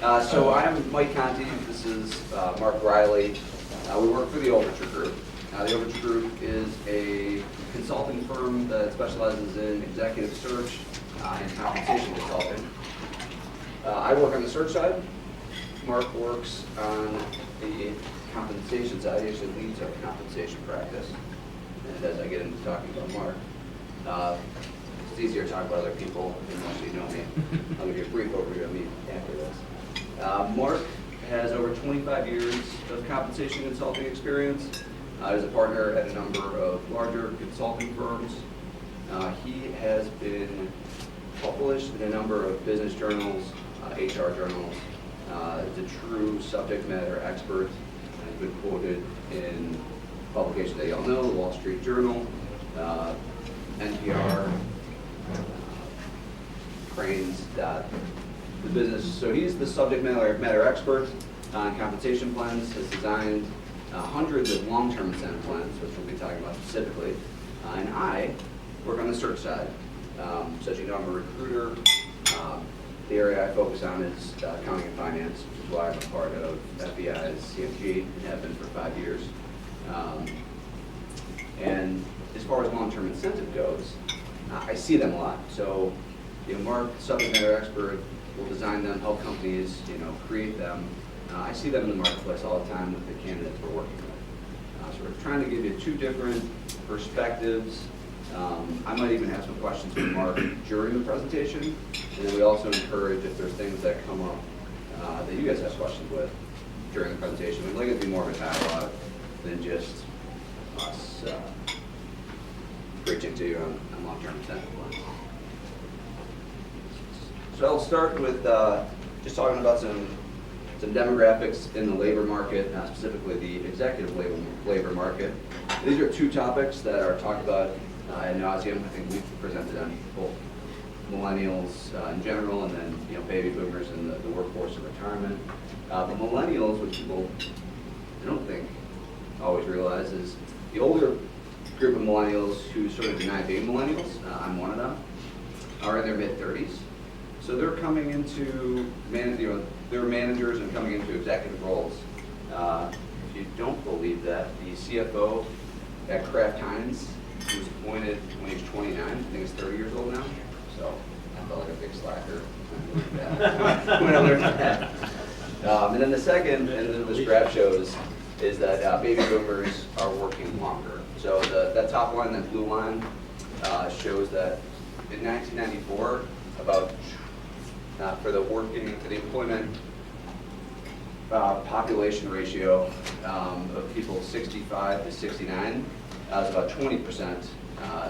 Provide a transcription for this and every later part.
So I'm Mike Conti. This is Mark Reilly. We work for the Overture Group. The Overture Group is a consulting firm that specializes in executive search and compensation consulting. I work on the search side. Mark works on the compensation side. He actually leads our compensation practice. And as I get into talking about Mark, it's easier to talk about other people unless you know me. I'll give you a brief overview of me after this. Mark has over 25 years of compensation consulting experience. He's a partner at a number of larger consulting firms. He has been published in a number of business journals, HR journals. He's a true subject matter expert and has been quoted in publications that you all know, the Wall Street Journal, NPR, Cranes, the business. So he's the subject matter expert on compensation plans, has designed hundreds of long-term incentive plans, which we'll be talking about specifically. And I work on the search side. So as you know, I'm a recruiter. The area I focus on is accounting and finance, which is why I'm a part of FEI's CMG and have been for 5 years. And as far as long-term incentive goes, I see them a lot. So, Mark, subject matter expert, will design them, help companies, create them. I see them in the marketplace all the time with the candidates we're working with. So we're trying to give you two different perspectives. I might even have some questions for Mark during the presentation, and then we also encourage if there's things that come up that you guys have questions with during the presentation. We'd like it to be more of a dialogue than just us preaching to you on long-term incentive plans. So I'll start with just talking about some demographics in the labor market, specifically the executive labor market. These are two topics that are talked about ad nauseum. I think we've presented on both millennials in general, and then baby boomers and the workforce and retirement. But millennials, which people I don't think always realize, is the older group of millennials who sort of deny being millennials. I'm one of them. Are in their mid-30s. So they're coming into they're managers and coming into executive roles. If you don't believe that, the CFO at Kraft Heinz was appointed when he was 29. I think he's 30 years old now. So I felt like a big slacker when I learned that. And then the second, and this graph shows, is that baby boomers are working longer. So that top line, that blue line, shows that in 1994, about for the employment population ratio of people 65 to 69 was about 20%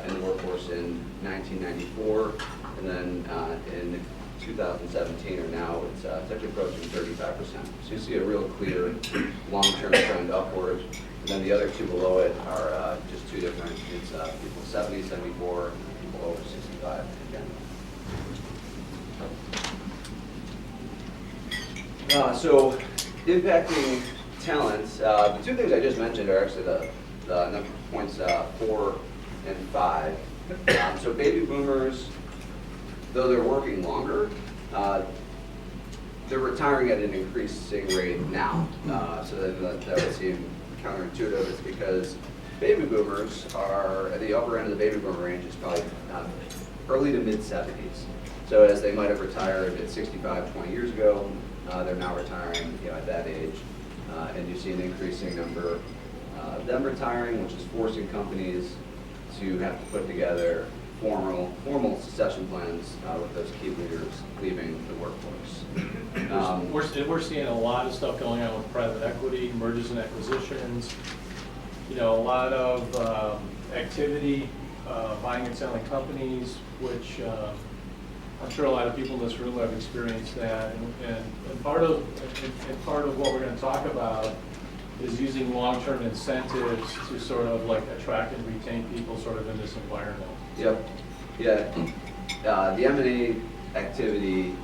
in the workforce in 1994, and then in 2017 or now it's actually approaching 35%. So you see a real clear long-term trend upward. And then the other two below it are just two different. It's people 70, 74, and people over 65 again. So impacting talent, the two things I just mentioned are actually the number points 4 and 5. So baby boomers, though they're working longer, they're retiring at an increasing rate now. So that would seem counterintuitive. It's because baby boomers are at the upper end of the baby boomer range is probably early to mid-70s. So as they might have retired at 65 20 years ago, they're now retiring at that age. And you see an increasing number of them retiring, which is forcing companies to have to put together formal succession plans with those key leaders leaving the workforce. We're seeing a lot of stuff going on with private equity, mergers and acquisitions, a lot of activity, buying and selling companies, which I'm sure a lot of people in this room have experienced that. And part of what we're going to talk about is using long-term incentives to sort of like attract and retain people sort of in this environment. Yep. Yeah. The M&A activity,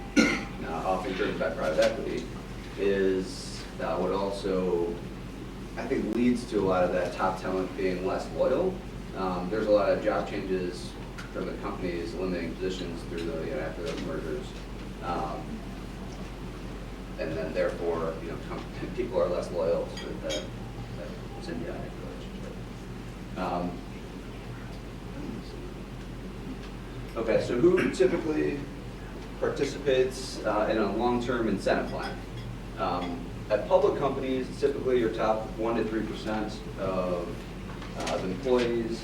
often driven by private equity, is what also, I think, leads to a lot of that top talent being less loyal. There's a lot of job changes from the companies eliminating positions through after those mergers. and then therefore, people are less loyal to that symbiotic relationship. Okay, so who typically participates in a long-term incentive plan? At public companies, typically your top 1 to 3% of employees,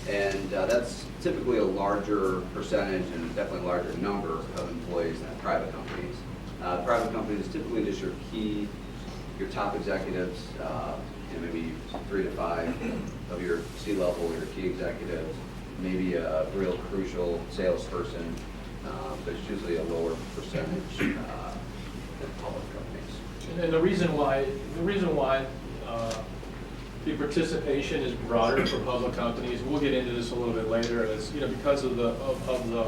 and that's typically a larger percentage and definitely a larger number of employees than private companies. Private companies is typically just your top executives, maybe 3 to 5 of your C-level, your key executives, maybe a real crucial salesperson, but it's usually a lower percentage than public companies. And the reason why the participation is broader for public companies, we'll get into this a little bit later, is because of the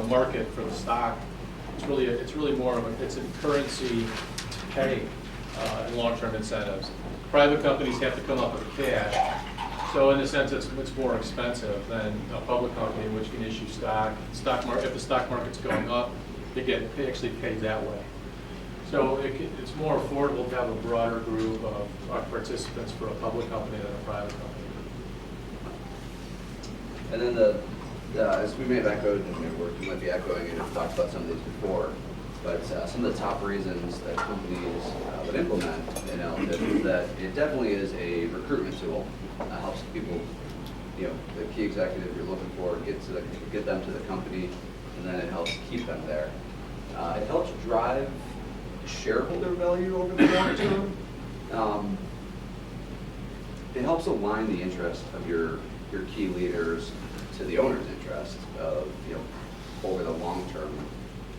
market for the stock, it's really more of it's a currency to pay in long-term incentives. Private companies have to come up with cash, so in a sense it's more expensive than a public company which can issue stock. If the stock market's going up, they actually paid that way. So it's more affordable to have a broader group of participants for a public company than a private company. And then as we may have echoed, we might be echoing and we've talked about some of these before, but some of the top reasons that companies would implement an LTIP is that it definitely is a recruitment tool. It helps people, the key executive you're looking for, get them to the company, and then it helps keep them there. It helps drive shareholder value over the long term. It helps align the interest of your key leaders to the owner's interest of over the long term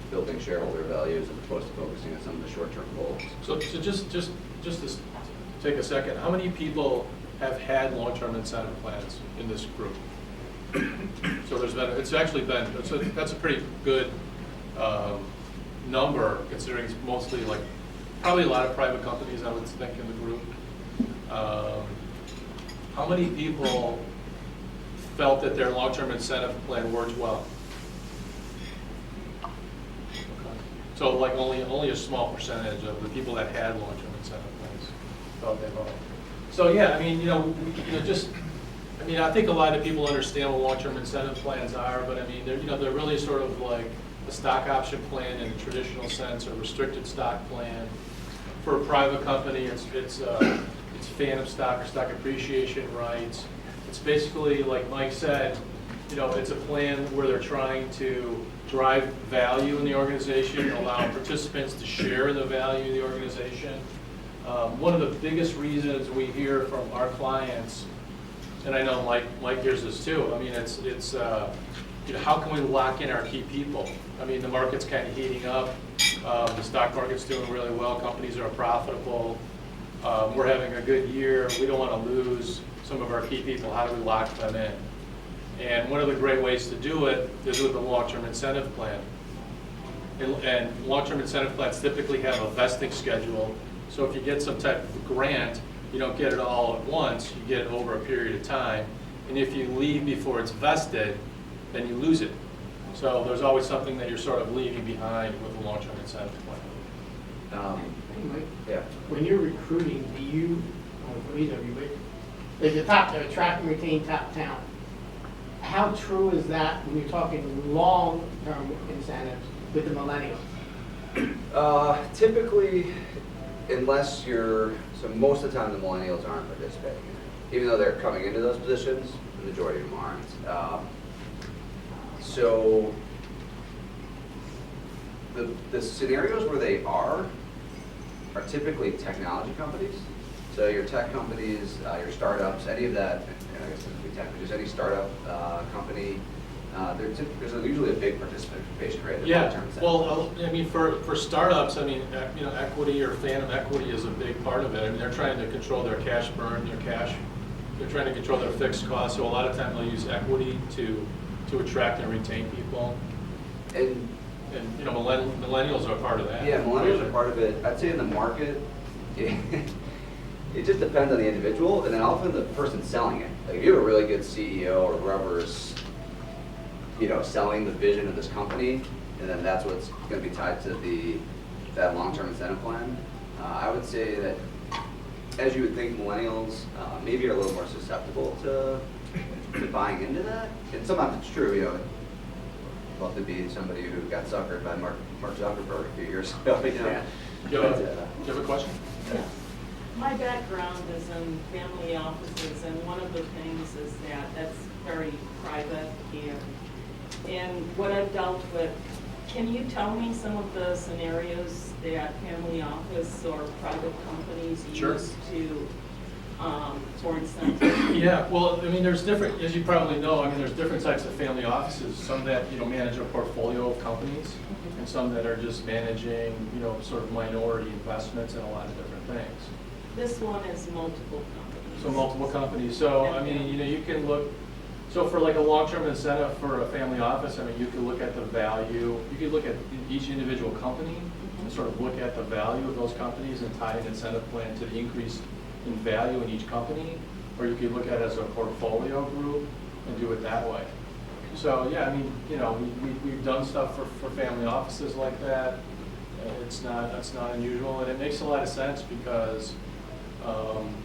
building shareholder values as opposed to focusing on some of the short term goals. So just to take a second, how many people have had long term incentive plans in this group? So that's a pretty good number, considering it's mostly probably a lot of private companies, I would think, in the group. How many people felt that their long-term incentive plan worked well? Okay. So only a small percentage of the people that had long-term incentive plans felt they voted. So yeah, I think a lot of people understand what long-term incentive plans are, but they're really sort of like a stock option plan in a traditional sense, a restricted stock plan. For a private company, it's phantom stock or stock appreciation rights. It's basically, like Mike said, it's a plan where they're trying to drive value in the organization, allow participants to share in the value of the organization. One of the biggest reasons we hear from our clients, and I know Mike hears this too, it's how can we lock in our key people? The market's kind of heating up. The stock market's doing really well. Companies are profitable. We're having a good year. We don't want to lose some of our key people. How do we lock them in? And one of the great ways to do it is with a long-term incentive plan. And long-term incentive plans typically have a vesting schedule. So if you get some type of grant, you don't get it all at once. You get it over a period of time. And if you leave before it's vested, then you lose it. So there's always something that you're sort of leaving behind with a long-term incentive plan. Yeah. When you're recruiting, do you, for either of you, but there's a top to attract and retain top talent. How true is that when you're talking long-term incentives with the millennials? Typically, unless so most of the time the millennials aren't participating in it. Even though they're coming into those positions, the majority of them aren't. So the scenarios where they are typically technology companies. So your tech companies, your startups, any of that, I guess it would be tech, just any startup company, there's usually a big participation rate. Yeah, well, for startups, equity or phantom equity is a big part of it. They're trying to control their cash burn, they're trying to control their fixed costs, so a lot of time they'll use equity to attract and retain people. And millennials are part of that. Yeah, millennials are part of it. I'd say in the market, it just depends on the individual, and then often the person selling it. Like if you have a really good CEO or whoever's, selling the vision of this company, and then that's what's going to be tied to that long-term incentive plan. I would say that, as you would think, millennials maybe are a little more susceptible to buying into that. And sometimes it's true, you know. I'd love to be somebody who got suckered by Mark Zuckerberg a few years ago, you know. Yeah. Do you have a question? Yeah. My background is in family offices, and one of the things is that that's very private, and what I've dealt with, can you tell me some of the scenarios that family office or private companies Sure. use to, for incentive? Yeah, well, I mean, there's different, as you probably know, I mean, there's different types of family offices. Some that, you know, manage a portfolio of companies, and some that are just managing, you know, sort of minority investments in a lot of different things. This one is multiple companies. So multiple companies. So, I mean, you know, you can look, so for like a long-term incentive for a family office, I mean, you could look at the value, you could look at each individual company and sort of look at the value of those companies and tie an incentive plan to the increase in value in each company, or you could look at it as a portfolio group and do it that way. So, yeah, I mean, you know, we've done stuff for family offices like that. That's not unusual, and it makes a lot of sense because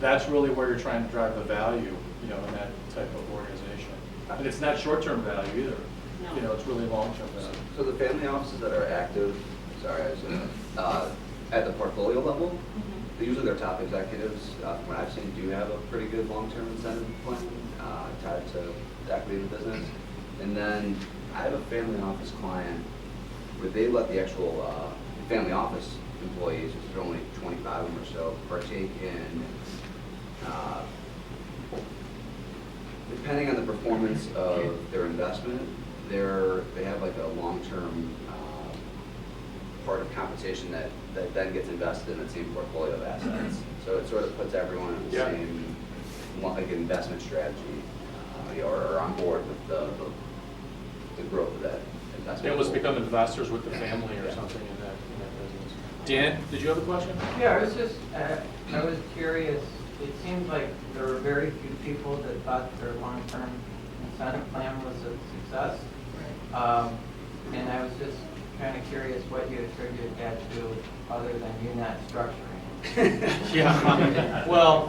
that's really where you're trying to drive the value, you know, in that type of organization. And it's not short-term value either. No. You know, it's really long-term value. So the family offices that are active, sorry, I was at the portfolio level, Mhm. usually their top executives, from what I've seen, do have a pretty good long-term incentive plan tied to the equity in the business. And then I have a family office client where they let the actual family office employees, which are only 25 of them or so, partake in, depending on the performance of their investment, they have like a long-term part of compensation that then gets invested in the same portfolio of assets. So it sort of puts everyone in the Yeah. same like investment strategy, or on board with the growth of that investment. They almost pool. become investors with the family or something in that business. Dan, did you have a question? Yeah, I was just, I was curious, it seems like there were very few people that thought their long-term incentive plan was a success. And I was just kind of curious what you attribute that to, other than you not structuring. Yeah, well,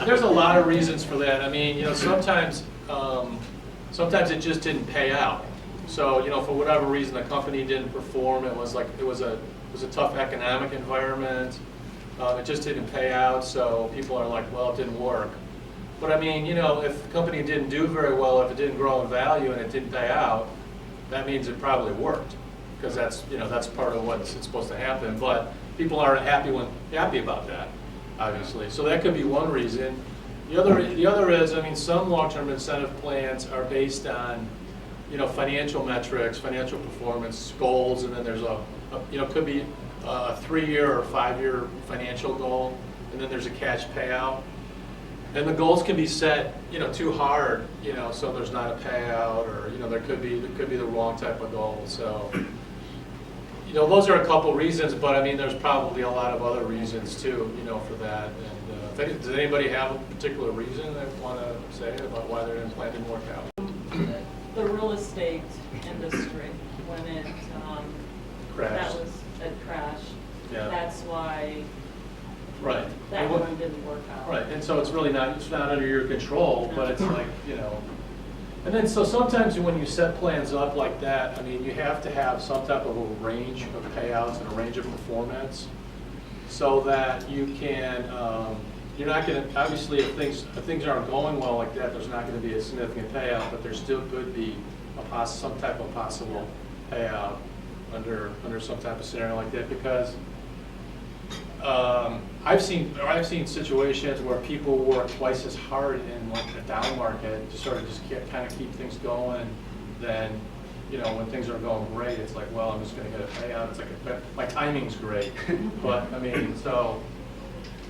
there's a lot of reasons for that. I mean, you know, sometimes it just didn't pay out. So, you know, for whatever reason, the company didn't perform. It was a tough economic environment. It just didn't pay out. So people are like, well, it didn't work. But I mean, you know, if the company didn't do very well, if it didn't grow in value and it didn't pay out, that means it probably worked, because that's, you know, that's part of what's supposed to happen. But people aren't happy about that, obviously. So that could be one reason. The other is, I mean, some long-term incentive plans are based on, you know, financial metrics, financial performance goals, and then there's you know, could be a 3-year or 5-year financial goal, and then there's a cash payout. And the goals can be set, you know, too hard, you know, so there's not a payout, or, you know, there could be the wrong type of goal. So, you know, those are a couple reasons, but I mean, there's probably a lot of other reasons too, you know, for that. And does anybody have a particular reason they want to say about why their implant didn't work out? The real estate industry, when it, Crashed. it crashed. Yeah. That's why Right. that And what- one didn't work out. Right, and so it's really not under your control, but it's like, you know. And then, so sometimes when you set plans up like that, I mean, you have to have some type of a range of payouts and a range of performance, so that you can, you're not gonna, obviously, if things aren't going well like that, there's not gonna be a significant payout, but there still could be some type of possible payout under some type of scenario like that, because I've seen situations where people work twice as hard in like a down market to sort of just kind of keep things going. Then, you know, when things are going great, it's like, well, I'm just going to get a payout. It's like my timing's great, but I mean, so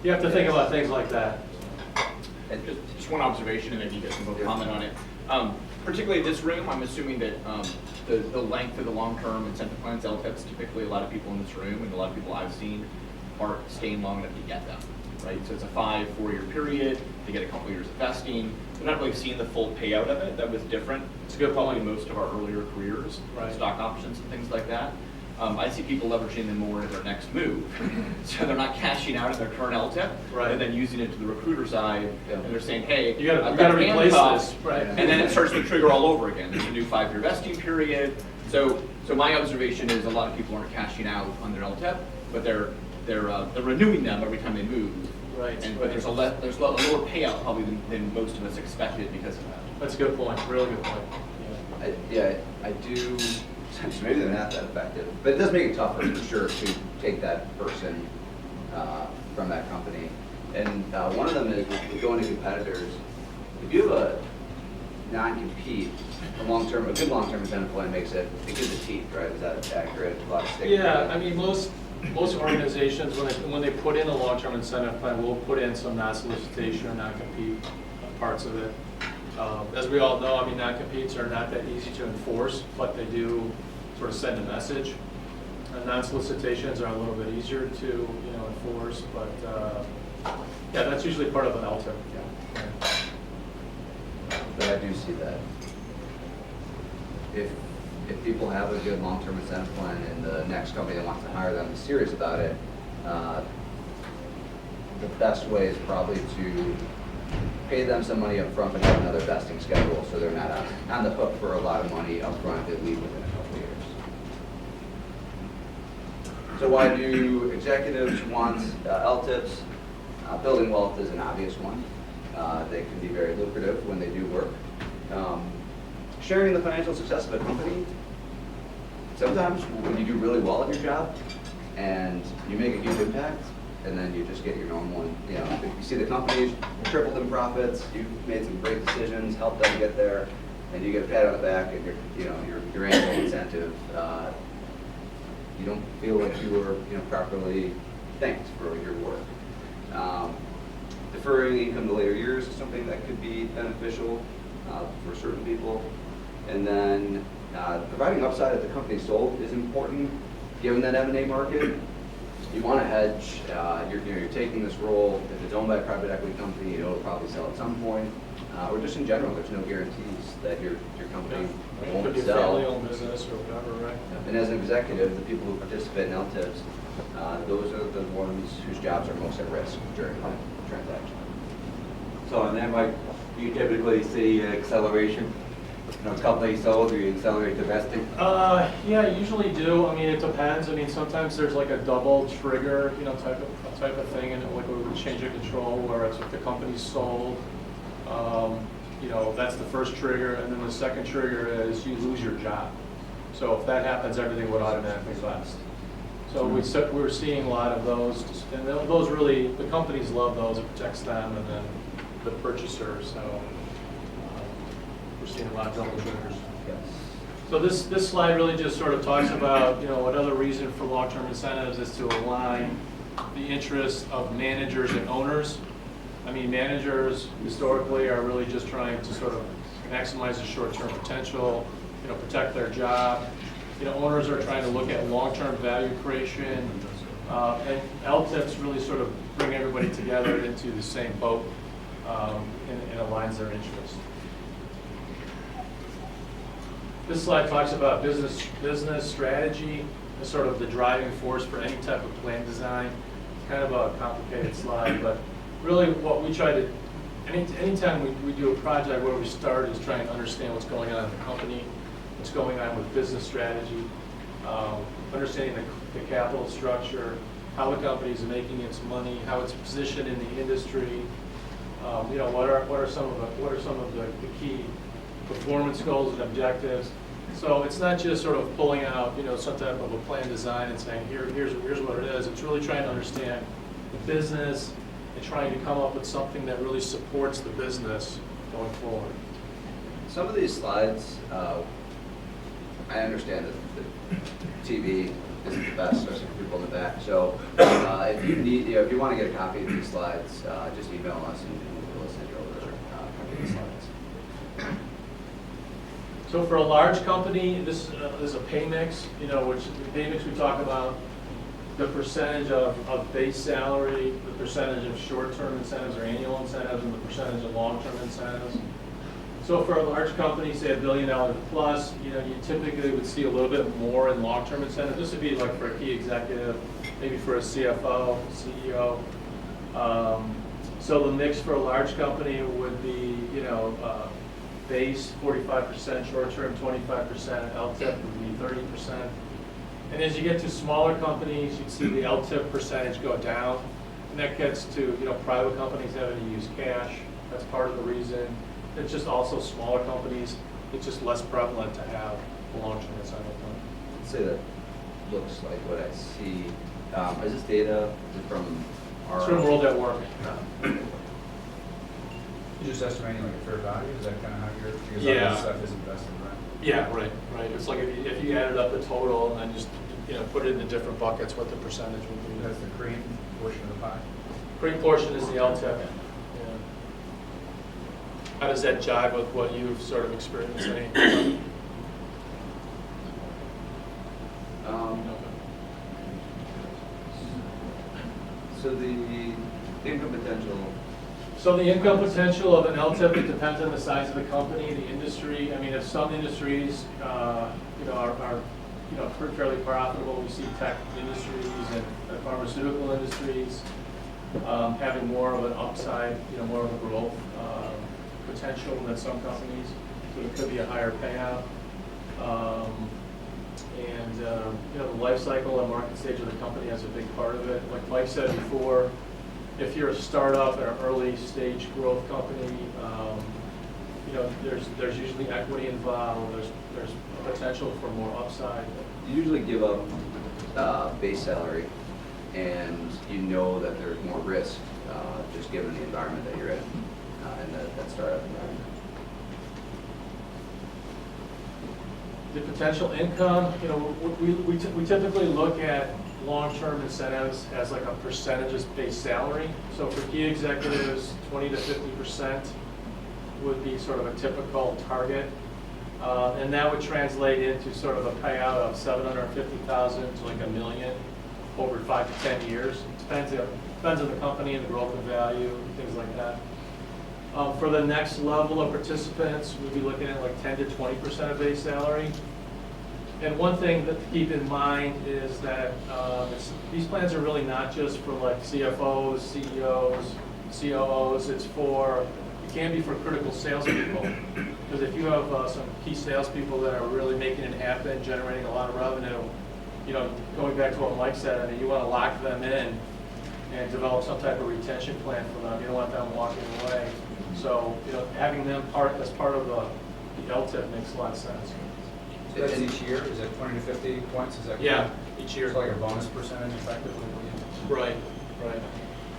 you have to think about things like that. And just one observation, and then you guys can both comment on it. Particularly this room, I'm assuming that the length of the long-term incentive plans, LTIP'S, typically a lot of people in this room and a lot of people I've seen aren't staying long enough to get them, right? So it's a 4-year period. They get a couple years of vesting. They're not really seeing the full payout of it. That was different. It's a good Probably point. most of our earlier careers, Right. stock options and things like that. I see people leveraging them more in their next move. So they're not cashing out of their current LTIP, Right. and then using it to the recruiter side, Yeah. and they're saying, hey, You gotta I've got replace handcuffs, this, right. and then it starts to trigger all over again. There's a new 5-year vesting period. So my observation is a lot of people aren't cashing out on their LTIP, but they're renewing them every time they move. Right. But there's a lower payout probably than most of us expected because of that. That's a good point, really good point. I do, maybe they're not that effective, but it does make it tougher for sure to take that person from that company. And one of them is with going to competitors. If you have a non-compete, a good long-term incentive plan makes it gives it teeth, right? Is that accurate? A lot of stakes. Yeah, I mean, most organizations, when they put in a long-term incentive plan, will put in some non-solicitation or non-compete parts of it. As we all know, I mean, non-competes are not that easy to enforce, but they do sort of send a message. Non-solicitations are a little bit easier to, enforce, but, yeah, that's usually part of an LTIP. Yeah. But I do see that. If people have a good long-term incentive plan and the next company that wants to hire them is serious about it, the best way is probably to pay them some money up front, but have another vesting schedule so they're not on the hook for a lot of money up front if they leave within a couple of years. So why do executives want LTIPs? Building wealth is an obvious one. They can be very lucrative when they do work. Sharing the financial success of a company. Sometimes when you do really well at your job and you make a huge impact, and then you just get your normal one. If you see the company's tripled in profits, you've made some great decisions, helped them get there, and you get a pat on the back and your annual incentive. You don't feel like you were properly thanked for your work. Deferring income to later years is something that could be beneficial for certain people. And then providing upside if the company sold is important, given that M&A market. You want to hedge. You're taking this role. If it's owned by a private equity company, it'll probably sell at some point. Or just in general, there's no guarantees that your company It won't could be a sell. family-owned business or whatever, right? And as an executive, the people who participate in LTIPs, those are the ones whose jobs are most at risk during the transaction. So on that, Mike, you typically see acceleration, company sold, or you accelerate the vesting? Yeah, I usually do. I mean, it depends. I mean, sometimes there's like a double trigger, type of thing, and like a change of control, where it's if the company's sold, that's the first trigger, and then the second trigger is you lose your job. So if that happens, everything would automatically vest. So we're seeing a lot of those, and those really, the companies love those. It protects them, and then the purchasers. So we're seeing a lot of double triggers. Yes. So this slide really just sort of talks about, another reason for long-term incentives is to align the interests of managers and owners. I mean, managers historically are really just trying to sort of maximize the short-term potential, protect their job. Owners are trying to look at long-term value creation. And LTIPs really sort of bring everybody together into the same boat and aligns their interests. This slide talks about business strategy as sort of the driving force for any type of plan design. It's kind of a complicated slide, but really what we try to, anytime we do a project where we start is trying to understand what's going on in the company, what's going on with business strategy, understanding the capital structure, how the company is making its money, how it's positioned in the industry, what are some of the key performance goals and objectives. So it's not just sort of pulling out, some type of a plan design and saying, here's what it is. It's really trying to understand the business and trying to come up with something that really supports the business going forward. Some of these slides, I understand that the TV isn't the best, especially for people in the back. So if you need, if you want to get a copy of these slides, just email us and we'll send you over a copy of the slides. So for a large company, this is a pay mix, which the pay mix we talk about the percentage of base salary, the percentage of short-term incentives or annual incentives, and the percentage of long-term incentives. So for a large company, say $1 billion plus, you typically would see a little bit more in long-term incentive. This would be like for a key executive, maybe for a CFO, CEO. So the mix for a large company would be, base 45% short-term, 25%, LTIP would be 30%. And as you get to smaller companies, you'd see the LTIP percentage go down. And that gets to, private companies having to use cash. That's part of the reason. It's just also smaller companies, it's just less prevalent to have a long-term incentive plan. Let's say that looks like what I see. Is this data from our? It's from World at Work. You're just estimating like a fair value, is that kind of how you're, because all Yeah. this stuff is invested, right? Yeah, right. It's like if you added up the total and then just, put it into different buckets, what the percentage would be. That's the cream portion of the pie. Green portion is the LTIP. Yeah. How does that jive with what you've sort of experienced? So the income potential. So the income potential of an LTIP, it depends on the size of the company, the industry. I mean, if some industries, are fairly profitable, we see tech industries and pharmaceutical industries having more of an upside, more of a growth potential than some companies. So it could be a higher payout. The life cycle and market stage of the company has a big part of it. Like Mike said before, if you're a startup or an early stage growth company, there's usually equity involved. There's potential for more upside. You usually give up base salary, and you know that there's more risk, just given the environment that you're in, and that startup environment. The potential income, we typically look at long-term incentives as like a percentage of base salary. So for key executives, 20 to 50% would be sort of a typical target. And that would translate into sort of a payout of $750,000 to like $1 million over 5 to 10 years. Depends on the company and the growth of value, things like that. For the next level of participants, we'd be looking at like 10 to 20% of base salary. And one thing that to keep in mind is that these plans are really not just for like CFOs, CEOs, COOs. It can be for critical salespeople. Because if you have some key salespeople that are really making it happen, generating a lot of revenue, going back to what Mike said, I mean, you want to lock them in and develop some type of retention plan for them. You don't want them walking away. So, having them as part of the LTIP makes a lot of sense. So that's each year, is that 20 to 50 points, is that? Yeah, each year. It's like a bonus percentage effectively? Right.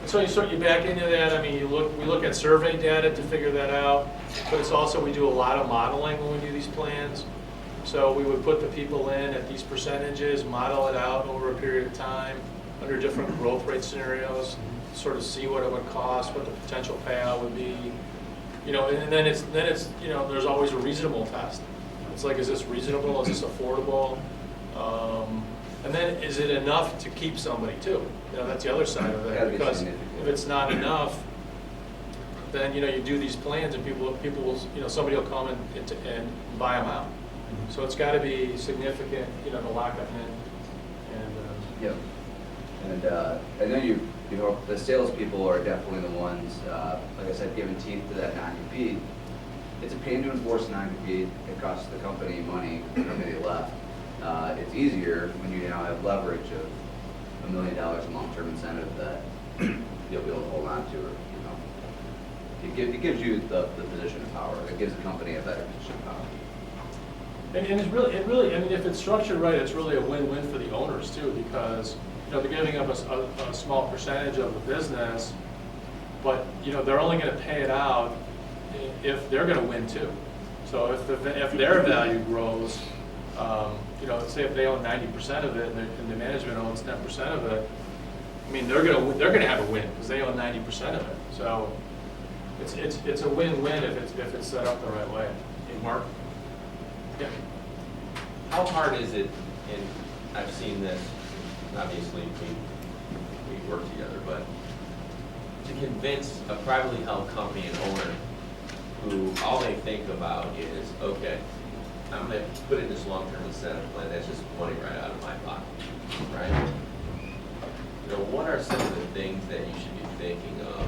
And so you back into that. I mean, we look at survey data to figure that out, but it's also we do a lot of modeling when we do these plans. So we would put the people in at these percentages, model it out over a period of time under different growth rate scenarios, sort of see what it would cost, what the potential payout would be, and then it's there's always a reasonable test. It's like, is this reasonable? Is this affordable? And then is it enough to keep somebody too? That's the other side of it. Because if it's not enough, then you do these plans and people will somebody will come and buy them out. So it's got to be significant, to lock them in. And Yep. And then the salespeople are definitely the ones, like I said, giving teeth to that non-compete. It's a pain to enforce a non-compete. It costs the company money when they left. It's easier when you now have leverage of $1 million in long-term incentive that you'll be able to hold on to. Or, it gives you the position of power. It gives the company a better position of power. And it really, I mean, if it's structured right, it's really a win-win for the owners too, because they're giving up a small percentage of the business, but they're only going to pay it out if they're going to win too. So if their value grows, say if they own 90% of it and the management owns 10% of it, I mean they're going to have a win because they own 90% of it. So it's a win-win if it's set up the right way. Hey, Mark. Yeah. How hard is it, and I've seen this, obviously we work together, but to convince a privately held company and owner who all they think about is, okay, I'm gonna put in this long-term incentive plan, that's just money right out of my pocket, right? You know, what are some of the things that you should be thinking of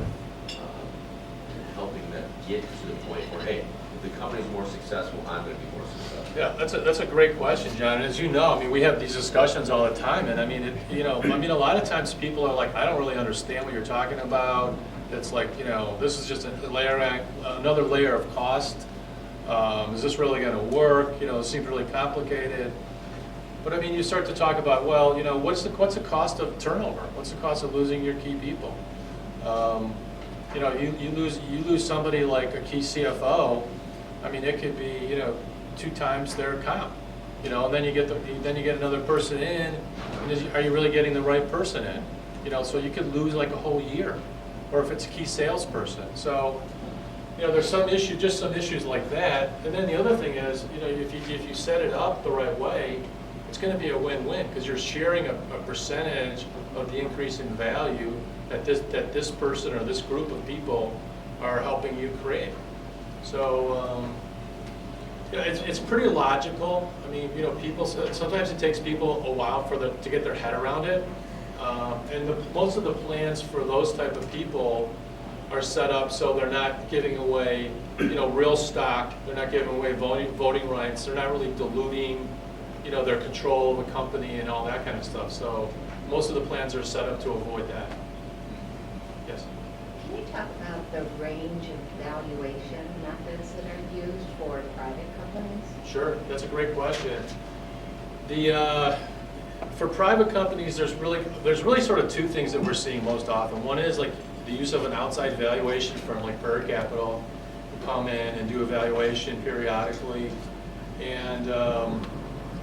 helping them get to the point where, hey, if the company's more successful, I'm gonna be more successful? Yeah, that's a great question, John. And as you know, I mean, we have these discussions all the time, and I mean, a lot of times people are like, I don't really understand what you're talking about. It's like, this is just another layer of cost. Is this really going to work? It seems really complicated. But I mean, you start to talk about, well, what's the cost of turnover? What's the cost of losing your key people? You lose somebody like a key CFO. I mean, it could be 2 times their comp. And then you get another person in. And are you really getting the right person in? So you could lose like a whole year, or if it's a key salesperson. So there's some issues like that. And then the other thing is, if you set it up the right way, it's going to be a win-win, because you're sharing a percentage of the increase in value that this person or this group of people are helping you create. So it's pretty logical. I mean, people sometimes it takes people a while to get their head around it. And most of the plans for those type of people are set up so they're not giving away, real stock. They're not giving away voting rights. They're not really diluting, their control of the company and all that kind of stuff. So most of the plans are set up to avoid that. Yes. Can you talk about the range of valuation methods that are used for private companies? Sure, that's a great question. For private companies, there's really sort of 2 things that we're seeing most often. One is like the use of an outside valuation firm like Prairie Capital to come in and do a valuation periodically, and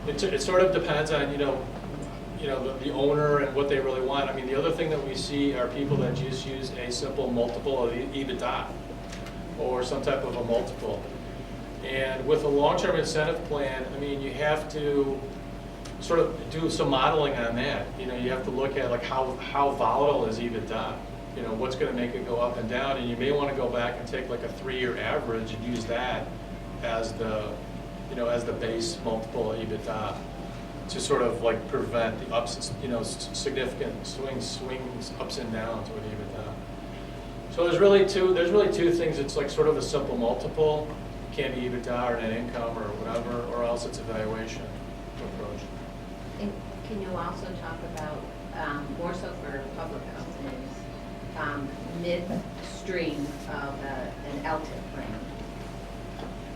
it sort of depends on the owner and what they really want. I mean, the other thing that we see are people that just use a simple multiple of EBITDA or some type of a multiple. And with a long-term incentive plan, I mean, you have to sort of do some modeling on that. You have to look at like how volatile is EBITDA. What's going to make it go up and down, and you may want to go back and take like a 3-year average and use that as the base multiple of EBITDA to sort of like prevent the ups, significant swings ups and downs with EBITDA. So there's really two things. It's like sort of a simple multiple. It can be EBITDA or net income or whatever, or else it's a valuation approach. And can you also talk about, more so for public companies, midstream of an LTIP plan?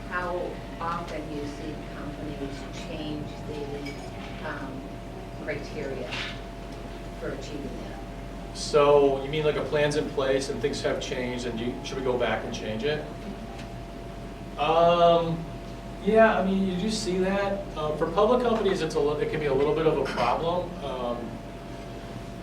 How often you see companies change the criteria for achieving that? So you mean like a plan's in place and things have changed, and should we go back and change it? Yeah, I mean, you do see that. For public companies, it can be a little bit of a problem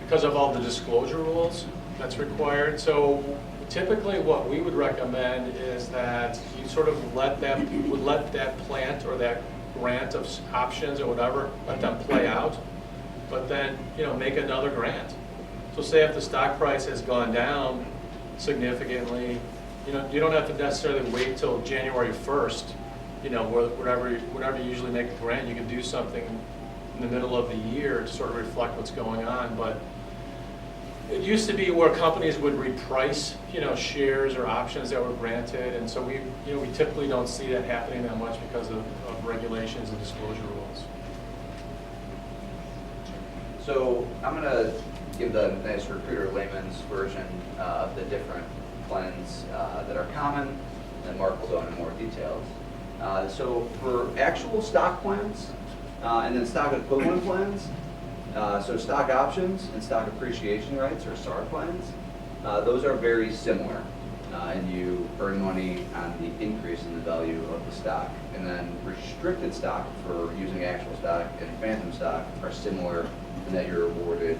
because of all the disclosure rules that's required. So typically what we would recommend is that you sort of let that plant or that grant of options or whatever, let them play out, but then, make another grant. So say if the stock price has gone down significantly, you don't have to necessarily wait till January 1st, whenever you usually make a grant. You can do something in the middle of the year to sort of reflect what's going on. But it used to be where companies would reprice, shares or options that were granted, and so we typically don't see that happening that much because of regulations and disclosure rules. So I'm going to give the nice recruiter layman's version of the different plans that are common, and Mark will go into more details. So for actual stock plans and then stock equivalent plans, so stock options and stock appreciation rights or SAR plans, those are very similar, and you earn money on the increase in the value of the stock. And then restricted stock for using actual stock and phantom stock are similar in that you're awarded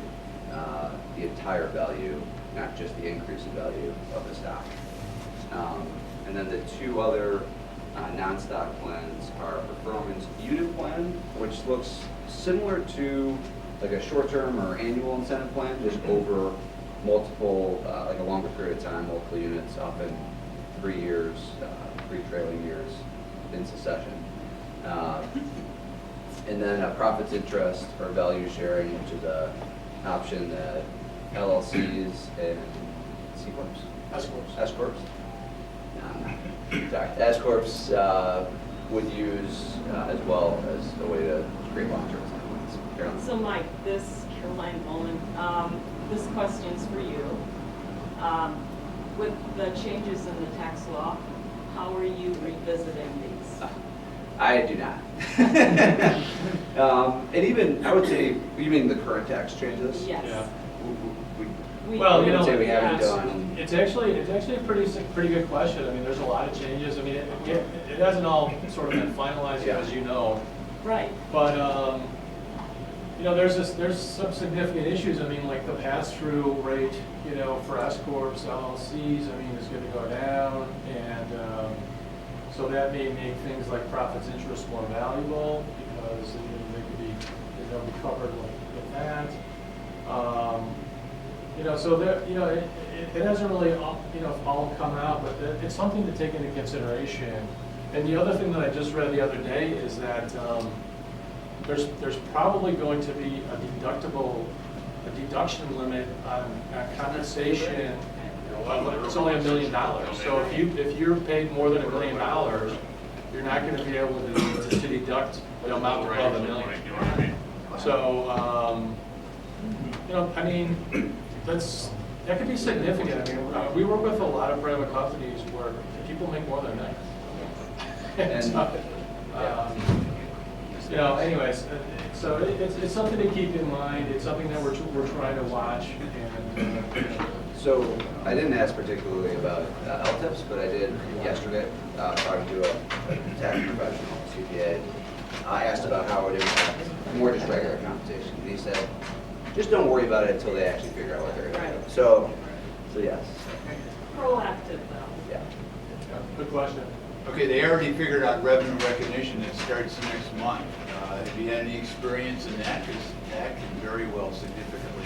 the entire value, not just the increase in value of the stock. And then the 2 other non-stock plans are performance unit plan, which looks similar to like a short-term or annual incentive plan, just over multiple, like a longer period of time, multiple units, often 3 years, 3 trailing years in succession. And then profits interest or value sharing, which is a option that LLCs and C corps, S corps, S corps would use as well as a way to create long-term incentives. Carolyn? So Mike, Caroline Bowman, this question's for you. With the changes in the tax law, how are you revisiting these? I do not. And even, I would say, even the current tax changes. Yes. Yeah. Well, you know, say we haven't it's- done. It's actually a pretty good question. I mean, there's a lot of changes. I mean, it hasn't all sort of been finalized, Yeah. as you know. Right. But, you know, there's some significant issues. I mean, like the pass-through rate, you know, for S corps, LLCs, I mean, is going to go down. And so that may make things like profits interest more valuable because they'll be covered with that. You know, so there, you know, it hasn't really, you know, all come out, but it's something to take into consideration. And the other thing that I just read the other day is that there's probably going to be a deduction limit on compensation. It's only $1 million. So if you're paid more than $1 million, you're not going to be able to deduct the amount above $1 million. So, you know, I mean, that could be significant. I mean, we work with a lot of private companies where people make more than that. And, you know, anyways, so it's something to keep in mind. It's something that we're trying to watch. And So I didn't ask particularly about LTIP'S, but I did yesterday, talking to a tax professional, CPA. I asked about how it would impact more just regular compensation. And he said, just don't worry about it until they actually figure out what they're going to do. Right. So yes. Proactive though. Yeah. good question. Okay, they already figured out revenue recognition that starts next month. Have you had any experience in that? Because that can very well significantly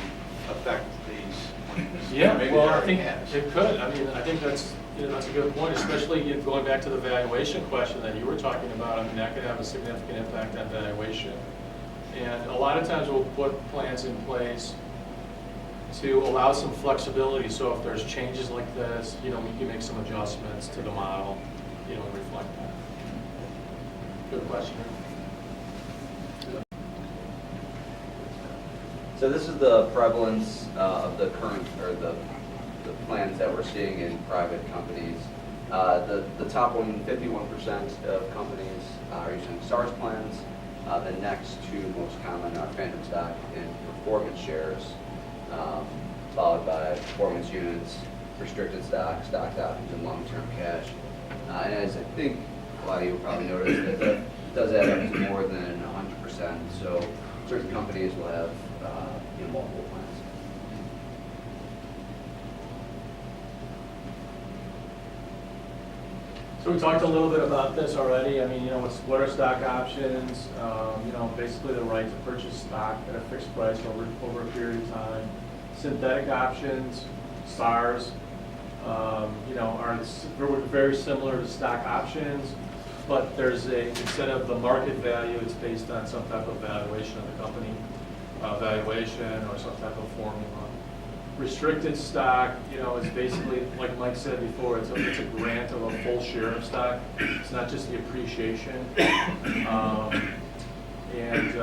affect these plans. Yeah, Maybe well, it I already think has. it could. I mean, I think that's a good point, especially going back to the valuation question that you were talking about. I mean, that could have a significant impact on valuation. And a lot of times we'll put plans in place to allow some flexibility. So if there's changes like this, we can make some adjustments to the model, and reflect that. Good question. So this is the prevalence of the current, or the plans that we're seeing in private companies. The top one, 51% of companies are using SARS plans. The next two most common are phantom stock and performance shares, followed by performance units, restricted stock, stock options, and long-term cash. And as I think a lot of you will probably notice, that does add up to more than 100%. So certain companies will have multiple plans. So we talked a little bit about this already. I mean, what are stock options? Basically the right to purchase stock at a fixed price over a period of time. Synthetic options, SARs, are very similar to stock options, but instead of the market value, it's based on some type of valuation of the company, valuation or some type of formula. Restricted stock, is basically, like Mike said before, it's a grant of a full share of stock. It's not just the appreciation. And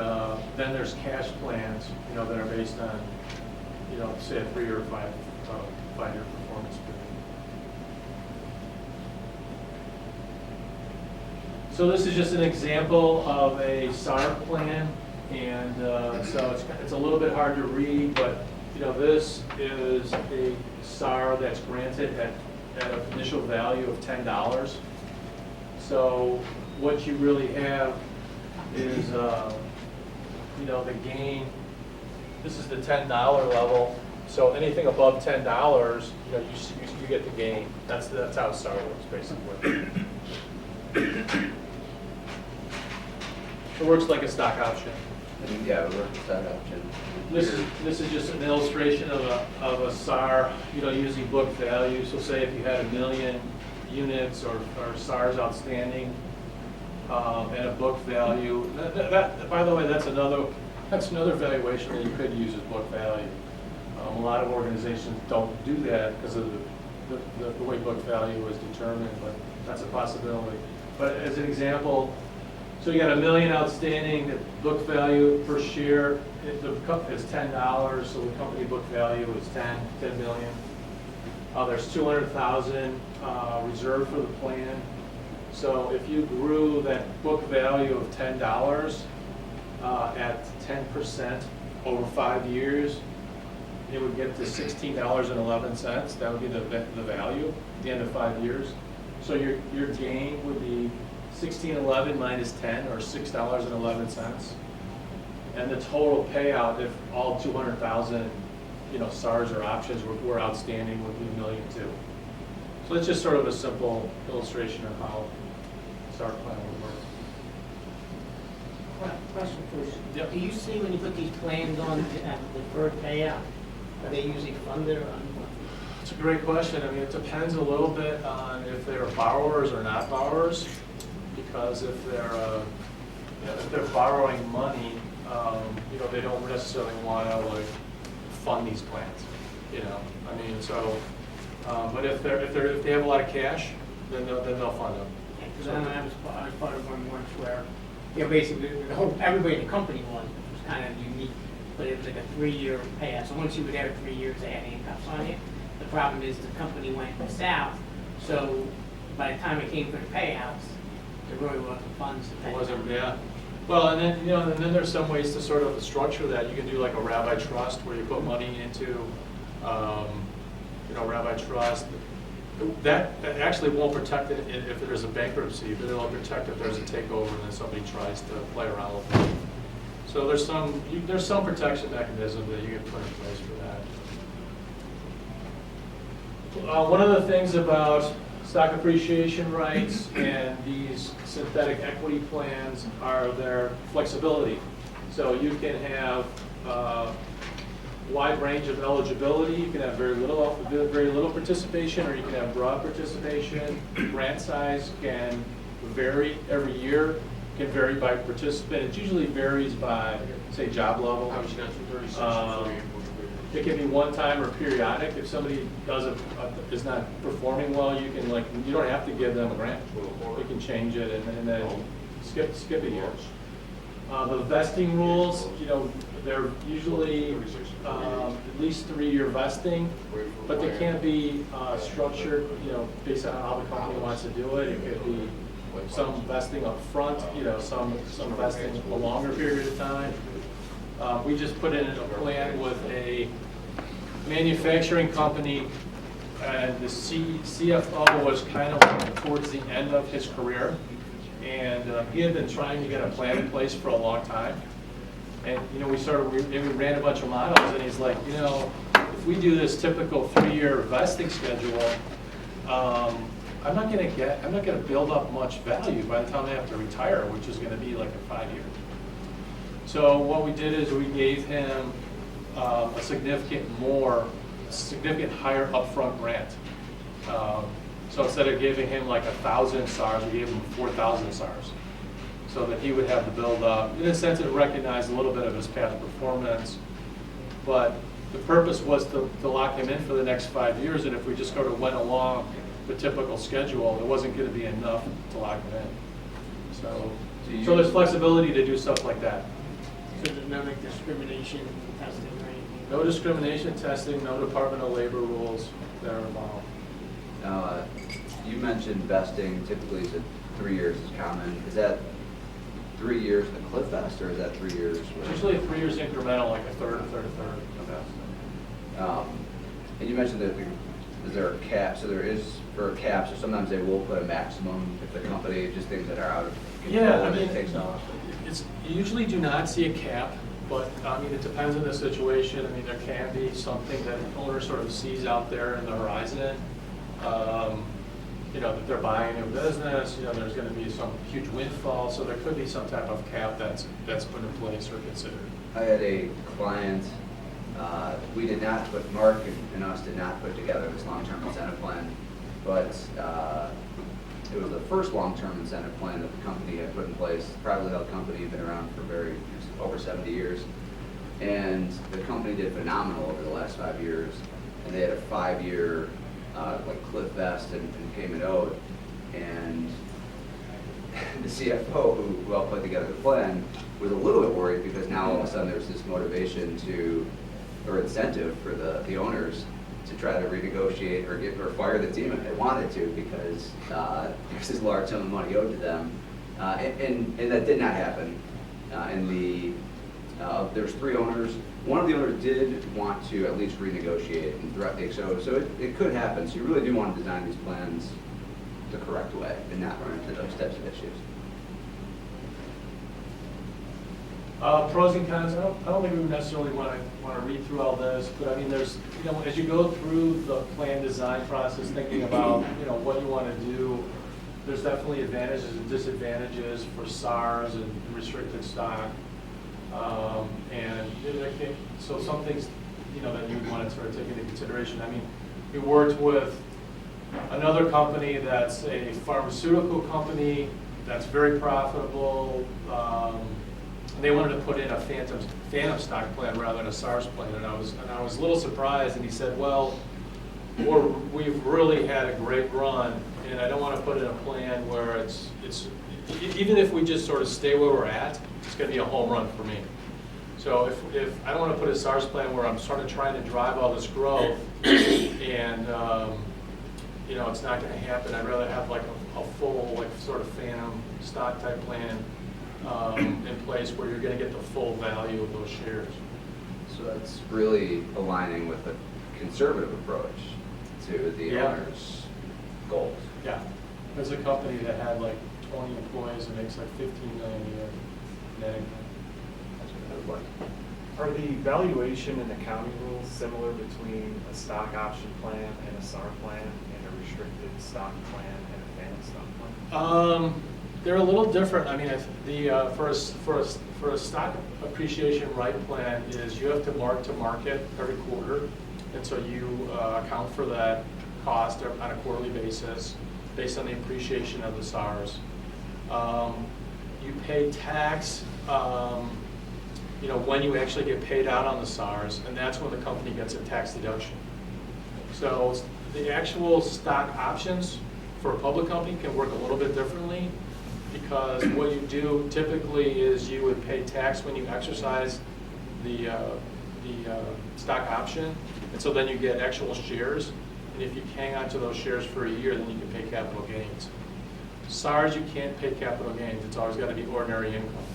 then there's cash plans, that are based on, say a 3 or 5 year performance period. So this is just an example of a SAR plan, and so it's a little bit hard to read, but this is a SAR that's granted at an initial value of $10. So what you really have is, the gain. This is the $10 level. So anything above $10, you get the gain. That's how SAR works, basically. It works like a stock option. Yeah, we work with stock option. This is just an illustration of a SAR, using book value. So say if you had $1 million, units or SARs outstanding, and a book value. That, by the way, that's another valuation that you could use as book value. A lot of organizations don't do that because of the way book value is determined, but that's a possibility. But as an example, so you got $1 million outstanding, the book value per share is $10, so the company book value is $10 million. There's $200,000 reserved for the plan. So if you grew that book value of $10 at 10% over 5 years, it would get to $16.11. That would be the value at the end of 5 years. So your gain would be $16.11 minus 10, or $6.11. And the total payout, if all 200,000, SARs or options were outstanding, would be $1.2 million. So that's just sort of a simple illustration of how SAR plan would work. Question first. Yep. Do you see when you put these plans on to have deferred payout, are they usually funded or unfunded? It's a great question. I mean, it depends a little bit on if they're borrowers or not borrowers, because if they're borrowing money, they don't necessarily want to fund these plans. I mean, so, but if they have a lot of cash, then they'll fund them. Because I was part of one once where, basically everybody in the company was kind of unique, but it was like a 3-year payout. So once you were there 3 years, they had handcuffs on you. The problem is the company went south, so by the time it came for the payouts, there really wasn't funds to pay. It wasn't, yeah. Well, and then there's some ways to sort of structure that. You can do like a rabbi trust where you put money into, rabbi trust. That actually won't protect it if there's a bankruptcy, but it'll protect if there's a takeover and then somebody tries to play around with it. So there's some protection mechanism that you can put in place for that. One of the things about stock appreciation rights and these synthetic equity plans are their flexibility. So you can have wide range of eligibility. You can have very little participation, or you can have broad participation. Grant size can vary every year. Can vary by participant. It usually varies by, say, job level. It can be one time or periodic. If somebody is not performing well, you can you don't have to give them a grant. You can change it and then skip a year. The vesting rules, they're usually at least 3-year vesting, but they can't be structured, based on how the company wants to do it. It could be some vesting up front, some vesting a longer period of time. We just put in a plan with a manufacturing company, and the CFO was kind of towards the end of his career, and he had been trying to get a plan in place for a long time. And we ran a bunch of models, and he's like, if we do this typical 3-year vesting schedule, I'm not going to build up much value by the time I have to retire, which is going to be like a 5-year. So what we did is we gave him a significant higher upfront grant. So instead of giving him like 1,000 SARs, we gave him 4,000 SARs, so that he would have to build up. In a sense, it recognized a little bit of his past performance, but the purpose was to lock him in for the next 5 years, and if we just sort of went along the typical schedule, it wasn't going to be enough to lock him in. So there's flexibility to do stuff like that. So there's no discrimination testing or anything? No discrimination testing, no Department of Labor rules that are involved. Now, you mentioned vesting typically is 3 years is common. Is that 3 years the cliff vest, or is that 3 years? It's usually 3 years incremental, like a third. Okay. And you mentioned that is there a cap? So there is for caps, or sometimes they will put a maximum if the company, just things that are out of control. Yeah, I and mean, it takes off. you usually do not see a cap, but I mean, it depends on the situation. I mean, there can be something that the owner sort of sees out there in the horizon. That they're buying a new business, there's going to be some huge windfall, so there could be some type of cap that's put in place or considered. I had a client, Mark and us did not put together this long-term incentive plan. but it was the first long-term incentive plan that the company had put in place. Privately held company, been around for over 70 years. And the company did phenomenal over the last 5 years. And they had a 5-year like cliff vest and payment owed. And the CFO who helped put together the plan was a little bit worried because now all of a sudden there's this motivation or incentive for the owners to try to renegotiate or fire the team if they wanted to because there's this large sum of money owed to them. And that did not happen. There's 3 owners. One of the owners did want to at least renegotiate and so it could happen. So you really do want to design these plans the correct way and not run into those types of issues. Pros and cons, I don't think we necessarily want to read through all this, but I mean, there's, as you go through the plan design process, thinking about, what you want to do, there's definitely advantages and disadvantages for SARs and restricted stock. So some things, that you would want to sort of take into consideration. I mean, we worked with another company that's a pharmaceutical company that's very profitable. They wanted to put in a phantom stock plan rather than a SARS plan, and I was a little surprised. And he said, "Well, we've really had a great run, and I don't want to put in a plan where it's even if we just sort of stay where we're at, it's going to be a home run for me. So if I don't want to put a SARS plan where I'm sort of trying to drive all this growth, and it's not going to happen. I'd rather have like a full sort of phantom stock type plan." In place where you're going to get the full value of those shares. So that's really aligning with a conservative approach to the owner's goals. Yeah. There's a company that had like 20 employees and makes like $15 million a year net income. That's what it would like. Are the valuation and accounting rules similar between a stock option plan and a SAR plan and a restricted stock plan and a phantom stock plan? They're a little different. I mean, for a stock appreciation right plan is you have to mark to market every quarter, and so you account for that cost on a quarterly basis based on the appreciation of the SARs. You pay tax, when you actually get paid out on the SARs, and that's when the company gets a tax deduction. So the actual stock options for a public company can work a little bit differently. Because what you do typically is you would pay tax when you exercise the stock option, and so then you get actual shares. And if you hang on to those shares for a year, then you can pay capital gains. SARs, you can't pay capital gains. It's always got to be ordinary income.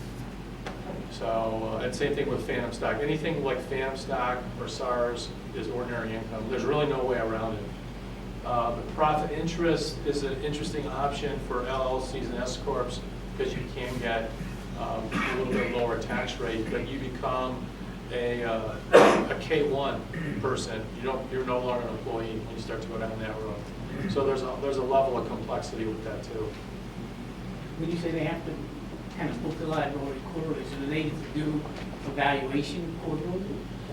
So, and same thing with phantom stock. Anything like phantom stock or SARs is ordinary income. There's really no way around it. The profit interest is an interesting option for LLCs and S corps because you can get a little bit lower tax rate, but you become a K1 person. You're no longer an employee when you start to go down that road. So there's a level of complexity with that too. When you say they have to kind of book the liability quarterly, so do they need to do evaluation quarterly,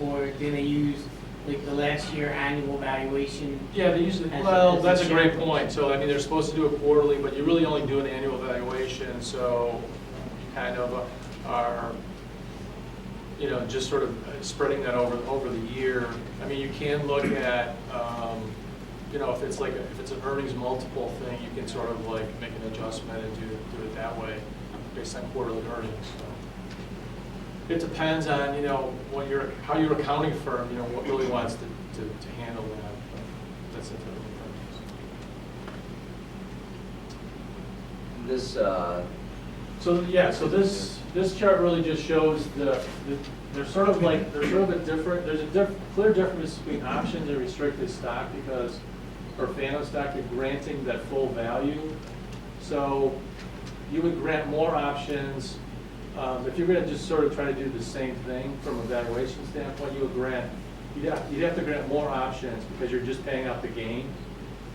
or do they use like the last year annual valuation? Yeah, they usually, that's a great point. So, I mean, they're supposed to do it quarterly, but you really only do an annual valuation, so you kind of are, just sort of spreading that over the year. I mean, you can look at, if it's an earnings multiple thing, you can sort of like make an adjustment and do it that way based on quarterly earnings. So. It depends on, how your accounting firm, what really wants to handle that. But that's it. This chart really just shows there's sort of a clear difference between options and restricted stock because for phantom stock, you're granting that full value. So you would grant more options. If you're going to just sort of try to do the same thing from a valuation standpoint, you'd have to grant more options because you're just paying out the gain,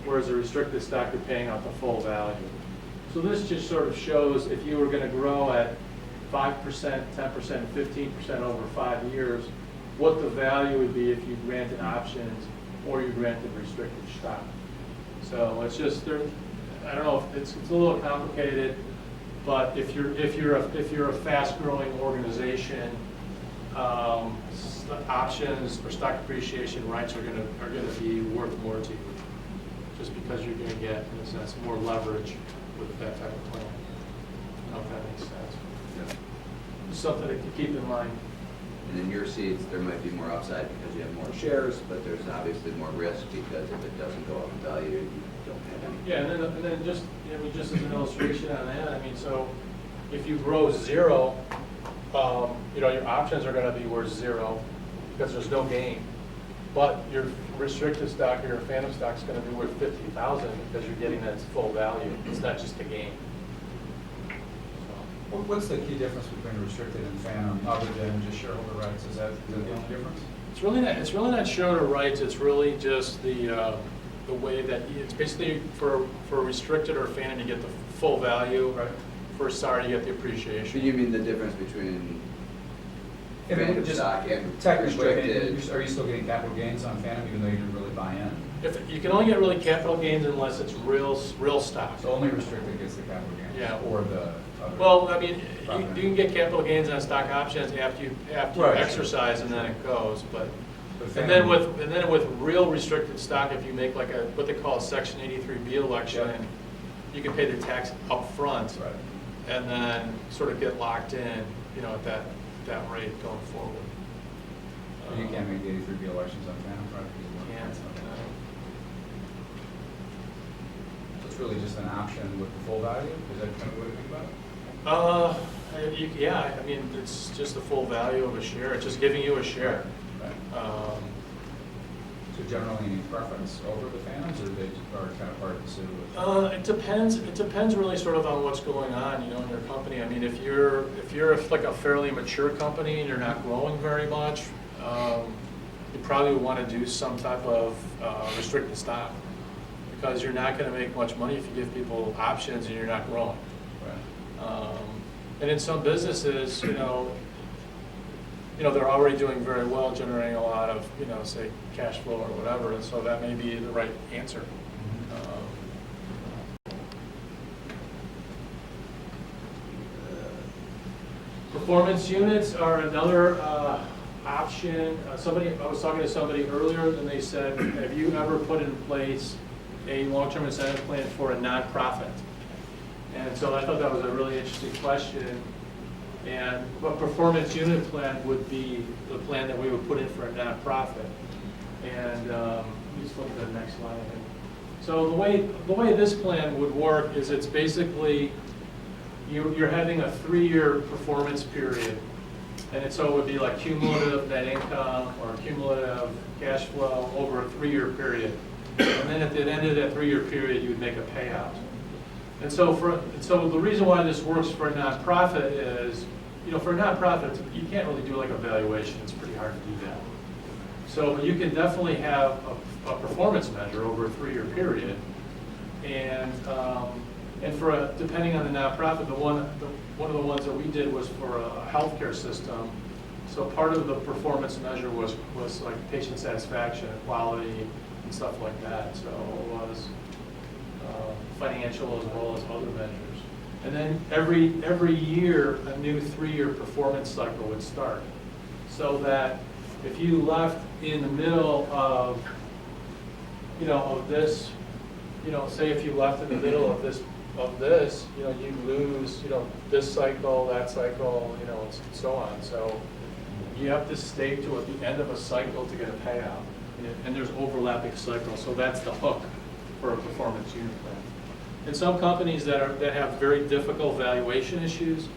whereas a restricted stock, you're paying out the full value. So this just sort of shows if you were going to grow at 5%, 10%, 15% over 5 years, what the value would be if you granted options or you granted restricted stock. So it's just, I don't know, it's a little complicated, but if you're a fast-growing organization, options or stock appreciation rights are gonna be worth more to you, just because you're gonna get, in a sense, more leverage with that type of plan. I don't know if that makes sense. Yeah. Just something to keep in mind. And in your seats, there might be more upside because you have more shares, but there's obviously more risk because if it doesn't go up in value, you don't have any. Yeah, and then just, just as an illustration on that, I mean, so if you grow zero, your options are gonna be worth zero because there's no gain. But your restricted stock or your phantom stock is gonna be worth 50,000 because you're getting that full value. It's not just a gain. What's the key difference between restricted and phantom, other than just shareholder rights? Is that the only difference? It's really not shareholder rights. It's really just the way that it's basically for restricted or phantom, you get the full value. Right. For SAR, you get the So appreciation. you mean the difference between I mean, phantom just stock and technically, I mean, restricted? are you still getting capital gains on phantom even though you didn't really buy in? If you can only get really capital gains unless it's real stock. So only restricted gets the capital gains? Yeah. Or the other? Well, I mean, Profit. you can get capital gains on stock options after you Right. exercise, and then it goes. But phantom- and then with real restricted stock, if you make like what they call a Section 83B election, Yep. you can pay the tax up front, Right. and then sort of get locked in, at that rate going forward. So you can't make the 83B elections on phantom, right? Can't. So it's really just an option with the full value? Is that kind of what you think about it? Yeah, I mean, it's just the full value of a share. It's just giving you a share. Right. So generally any preference over the phantoms, or they are kind of hard to sue with? It depends. It depends really sort of on what's going on, in your company. I mean, if you're like a fairly mature company and you're not growing very much, you probably want to do some type of restricted stock, because you're not going to make much money if you give people options and you're not growing. Right. And in some businesses, they're already doing very well, generating a lot of, say, cash flow or whatever, and so that may be the right answer. Performance units are another option. I was talking to somebody earlier, and they said, have you ever put in place a long-term incentive plan for a nonprofit? And so I thought that was a really interesting question. And a performance unit plan would be the plan that we would put in for a nonprofit. And let's look at the next slide. So the way this plan would work is it's basically you're having a 3-year performance period, and so it would be like cumulative net income or cumulative cash flow over a 3-year period. And then at the end of that 3-year period, you would make a payout. And so the reason why this works for a nonprofit is, for a nonprofit, you can't really do like a valuation. It's pretty hard to do that. So you can definitely have a performance measure over a 3-year period. And depending on the nonprofit, one of the ones that we did was for a healthcare system. So part of the performance measure was like patient satisfaction, quality, and stuff like that. So it was financial as well as other measures. And then every year, a new 3-year performance cycle would start. So that if you left in the middle of, of this, say if you left in the middle of this, you lose, this cycle, that cycle, and so on. So you have to stay to at the end of a cycle to get a payout. And there's overlapping cycles, so that's the hook for a performance unit plan. And some companies that have very difficult valuation issues,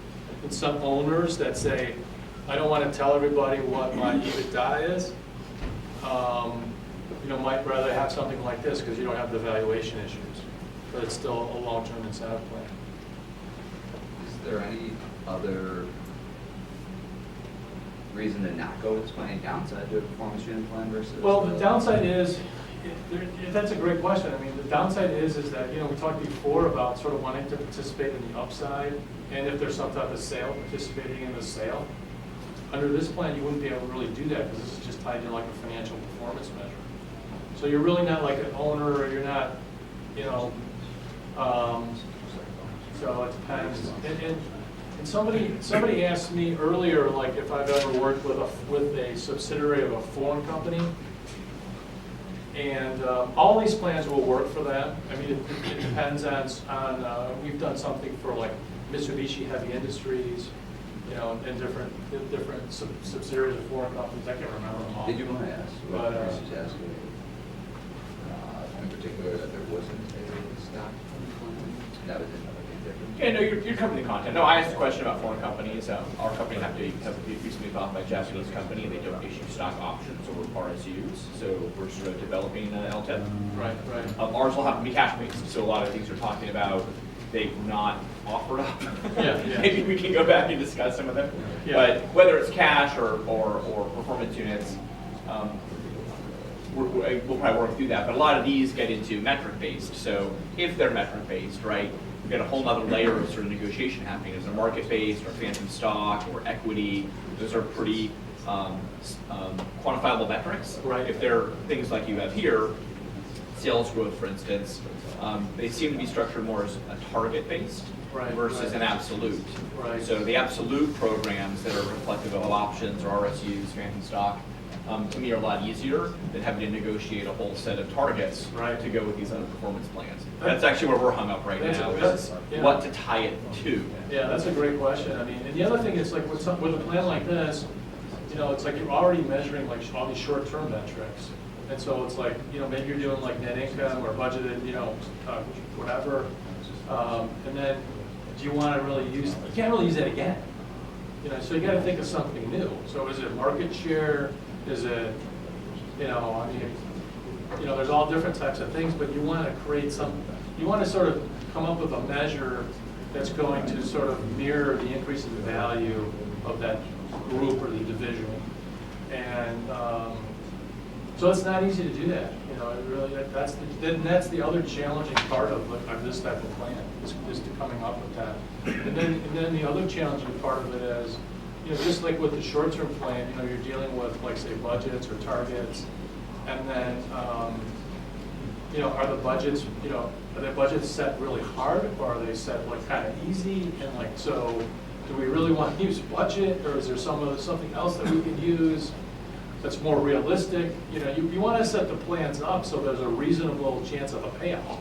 and some owners that say, I don't want to tell everybody what my EBITDA is, might rather have something like this because you don't have the valuation issues, but it's still a long-term incentive plan. Is there any other reason to not go with this plan, any downside to a performance unit plan versus? Well, the downside is, that's a great question. I mean, the downside is that, we talked before about sort of wanting to participate in the upside, and if there's some type of sale, participating in the sale. Under this plan, you wouldn't be able to really do that because this is just tied to like a financial performance measure. So you're really not like an owner, or you're not you know. So it depends. And somebody asked me earlier, like if I've ever worked with a subsidiary of a foreign company. And all these plans will work for them. I mean, it depends on we've done something for like Mitsubishi Heavy Industries, you know, and different subsidiaries of foreign companies. I can't remember them all. Did you want to ask? But, She's asking in particular that there wasn't a stock plan. That was another thing different. Yeah, no, you're covering the content. No, I asked a question about foreign companies. Our company have recently bought by a Japanese company, and they don't issue stock options or RSUs. So we're sort of developing an LTIP. Right. Ours will have to be cash based. So a lot of things you're talking about, they've not offered up. Yeah. Maybe we can go back and discuss some of them. Yeah. But whether it's cash or performance units, we'll probably work through that. But a lot of these get into metric based. So if they're metric based, right? We've got a whole other layer of sort of negotiation happening. Is it market-based or phantom stock or equity? Those are pretty quantifiable metrics. Right. If they're things like you have here, sales growth, for instance, they seem to be structured more as a target-based versus an absolute. Right. So the absolute programs that are reflective of options or RSUs, phantom stock, to me are a lot easier than having to negotiate a whole set of targets to go with these other performance plans. That's actually where we're hung up right now, is what to tie it to. Yeah, that's a great question. I mean, and the other thing is like with a plan like this, you know, it's like you're already measuring like all these short-term metrics. And so it's like, you know, maybe you're doing like net income or budgeted, you know, whatever. And then do you want to really use, you can't really use that again. You know, so you got to think of something new. So is it market share? Is it, you know, I mean, you know, there's all different types of things, but you want to create you want to sort of come up with a measure that's going to sort of mirror the increase in the value of that group or the division. And so it's not easy to do that. You know, it really, that's the other challenging part of this type of plan, is to coming up with that. And then the other challenging part of it is, you know, just like with the short-term plan, you know, you're dealing with, like, say, budgets or targets, and then, you know, are the budgets set really hard, or are they set, like, kind of easy? And, like, so do we really want to use budget, or is there something else that we can use that's more realistic? You know, you want to set the plans up so there's a reasonable chance of a payoff.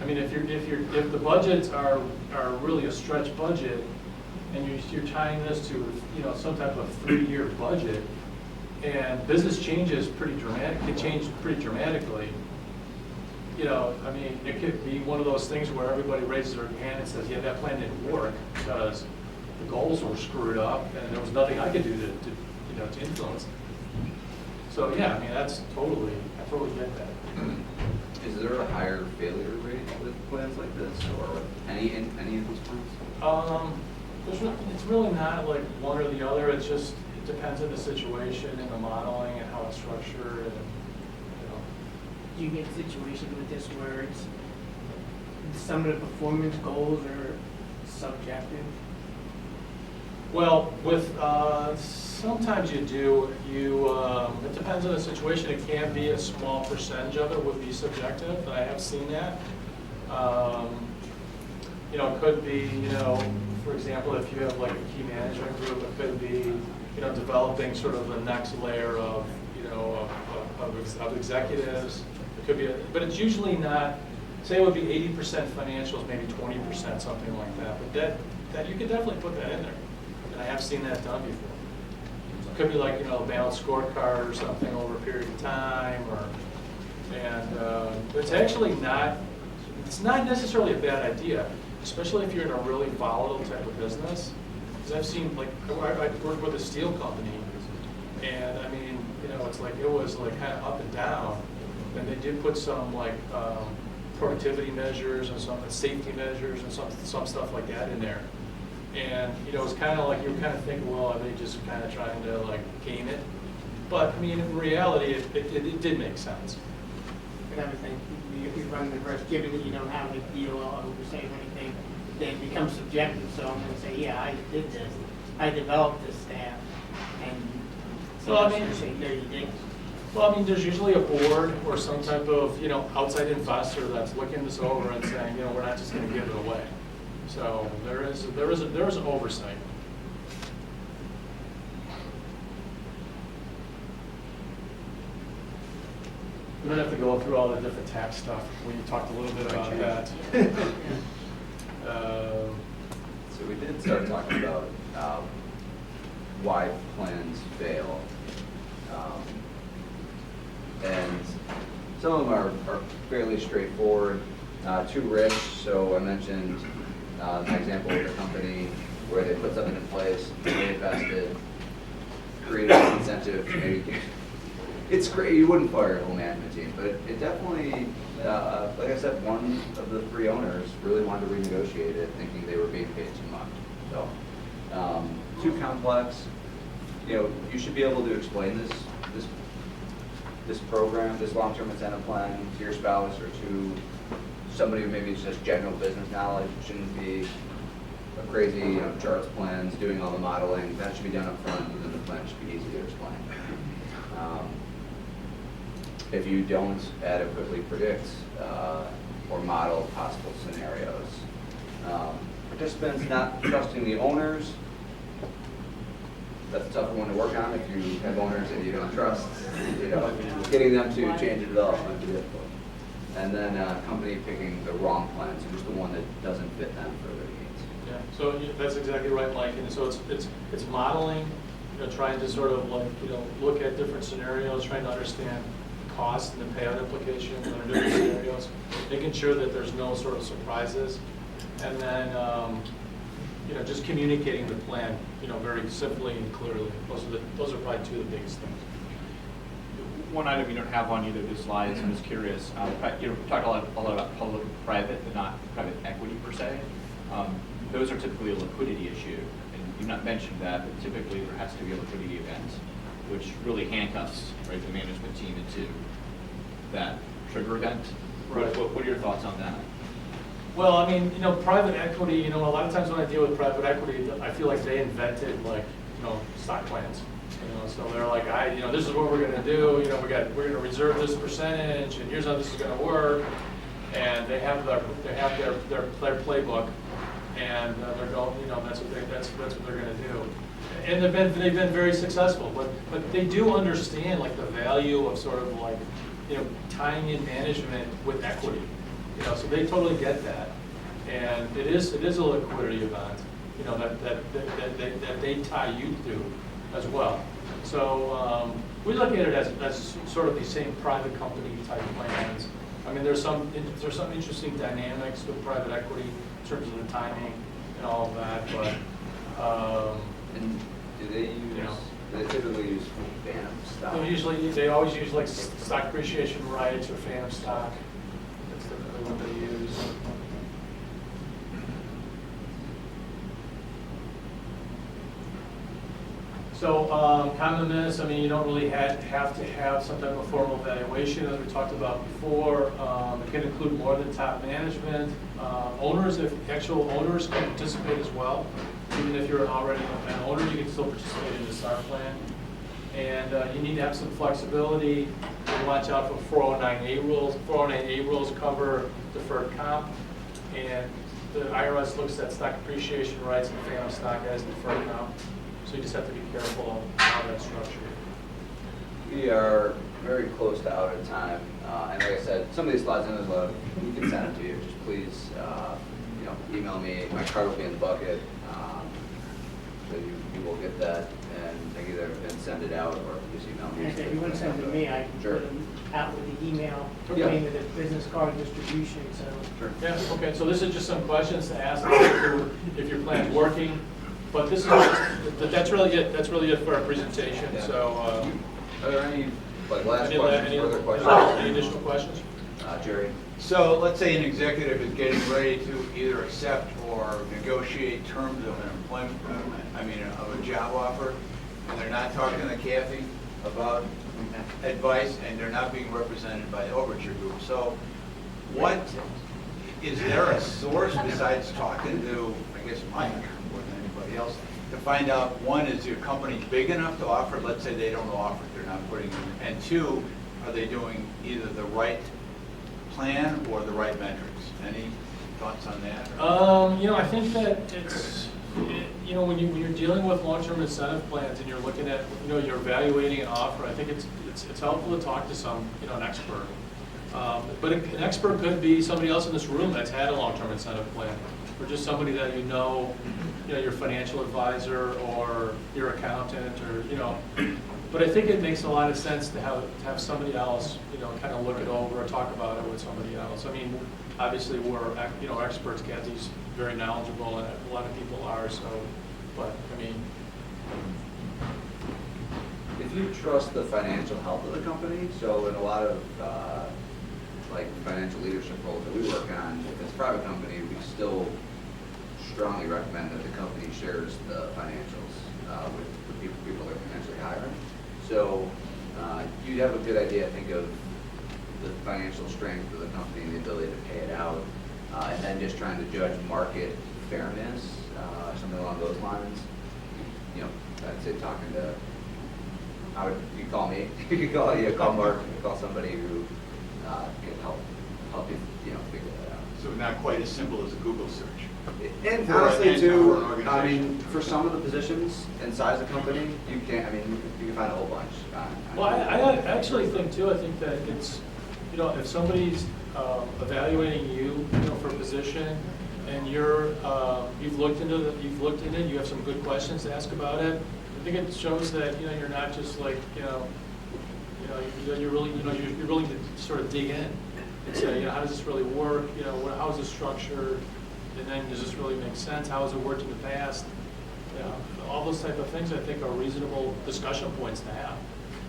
I mean, if the budgets are really a stretch budget, and you're tying this to, you know, some type of 3-year budget, and business changes can change pretty dramatically. You know, I mean, it could be one of those things where everybody raises their hand and says, yeah, that plan didn't work because the goals were screwed up and there was nothing I could do to influence it. So yeah, I mean, I totally get that. Is there a higher failure rate with plans like this, or any of these plans? It's really not like one or the other. It depends on the situation and the modeling and how it's structured. And, you know. Do you get a situation with this where it's some of the performance goals are subjective? Well, with sometimes you do. It depends on the situation. It can be a small percentage of it would be subjective, and I have seen that. You know, it could be, you know, for example, if you have like a key management group, it could be, you know, developing sort of the next layer of, you know, of executives. It could be, but it's usually not. Say it would be 80% financials, maybe 20%, something like that. But that you could definitely put that in there, and I have seen that done before. It could be like, you know, a balanced scorecard or something over a period of time, and it's actually not. It's not necessarily a bad idea, especially if you're in a really volatile type of business. Because I've seen, like, I worked with a steel company, and I mean, you know, it's like, it was like kind of up and down, and they did put some like productivity measures and some safety measures and some stuff like that in there. And, you know, it's kind of like, you were kind of thinking, well, are they just kind of trying to like game it? But I mean, in reality, it did make sense. Another thing, you run the risk, given that you don't have a deal or oversight or anything, then it becomes subjective. So I'm going to say, yeah, I did this, I developed this staff, and so Well, I mean, say, no, you didn't. Well, I mean, there's usually a board or some type of, outside investor that's looking this over and saying, we're not just gonna give it away. So there is an oversight. We don't have to go through all the different tax stuff. We talked a little bit about that. So we did start talking about why plans fail. And some of them are fairly straightforward, too rich. So I mentioned an example of a company where they put something in place, they invested, created an incentive, maybe. It's great, you wouldn't fire a whole management team, but it definitely, like I said, one of the three owners really wanted to renegotiate it, thinking they were being paid too much. So, too complex. You should be able to explain this program, this long-term incentive plan to your spouse or to somebody who maybe just general business knowledge. It shouldn't be a crazy, charts plans, doing all the modeling. That should be done up front, and then the plan should be easy to explain. If you don't adequately predict or model possible scenarios. Participants not trusting the owners, that's a tougher one to work on if you have owners that you don't trust. Getting them to change the development would be difficult. And then company picking the wrong plan, so just the one that doesn't fit them for their needs. Yeah, so that's exactly right, Mike. And so it's modeling, trying to sort of look at different scenarios, trying to understand cost and the payout implications under different scenarios, making sure that there's no sort of surprises, and then just communicating the plan, very simply and clearly. Those are probably two of the biggest things. One item you don't have on either of the slides, I'm just curious. You talk a lot about public-private, but not private equity per se. Those are typically a liquidity issue, and you've not mentioned that, but typically there has to be a liquidity event, which really handcuffs, right, the management team into that trigger event. Right. What are your thoughts on that? Well, I mean, private equity, a lot of times when I deal with private equity, I feel like they invented stock plans. So they're like, this is what we're gonna do, we're gonna reserve this percentage, and here's how this is gonna work. And they have their playbook, and they're going, that's what they're gonna do. And they've been very successful, but they do understand the value of sort of tying in management with equity. So they totally get that, and it is a liquidity event, that they tie you to as well. So we look at it as sort of the same private company type plans. I mean, there's some interesting dynamics with private equity in terms of the timing and all of that, but. And do they use? They typically use phantom stock. They always use stock appreciation rights or phantom stock. That's typically what they use. So common minutes, I mean, you don't really have to have some type of formal evaluation, as we talked about before. It can include more than top management. Owners, if actual owners can participate as well. Even if you're already an owner, you can still participate in the STAR plan. And you need to have some flexibility. You watch out for 409A rules. 409A rules cover deferred comp. And the IRS looks at stock appreciation rights and phantom stock as deferred comp. So you just have to be careful of how that's structured. We are very close to out of time. And like I said, some of these slides in the we can send it to you. Just please email me. My card will be in the bucket. So you will get that, and either send it out or just email me. And if you want to send it to me, I can put them out with the email pertaining to the business card distribution, so. Sure. Yeah, okay, so this is just some questions to ask if your plan's working, but this is, that's really it. That's really it for our presentation, Yeah. So. Are there any last questions, further questions? Any additional questions? Jerry? So let's say an executive is getting ready to either accept or negotiate terms of an employment, of a job offer, and they're not talking to Kathy about advice, and they're not being represented by the Overture group. So is there a source besides talking to, I guess, Mike more than anybody else, to find out, one, is your company big enough to offer? Let's say they don't offer, they're not putting in? And two, are they doing either the right plan or the right metrics? Any thoughts on that? I think that it's, when you're dealing with long-term incentive plans and you're looking at, you're evaluating an offer, I think it's helpful to talk to an expert. But an expert could be somebody else in this room that's had a long-term incentive plan, or just somebody that your financial advisor or your accountant, or But I think it makes a lot of sense to have somebody else, kind of look it over or talk about it with somebody else. I mean, obviously we're experts. Kathy's very knowledgeable, and a lot of people are. So, but I mean. If you trust the financial health of the company, so in a lot of like financial leadership roles that we work on, if it's a private company, we still strongly recommend that the company shares the financials with the people they're potentially hiring. So you'd have a good idea, I think, of the financial strength of the company and the ability to pay it out, and then just trying to judge market fairness, something along those lines. I'd say talking to. You call me. You could call Mark. You could call somebody who can help you, figure that out. So not quite as simple as a Google search. And For honestly, an too, organization. I mean, for some of the positions and size of company, you can find a whole bunch. Well, I actually think too. I think that it's, if somebody's evaluating you, for a position, and you've looked into it, you have some good questions to ask about it. I think it shows that you're not just like you're really you're willing to sort of dig in and say how does this really work? How is this structured? And then does this really make sense? How has it worked in the past? All those type of things I think are reasonable discussion points to have.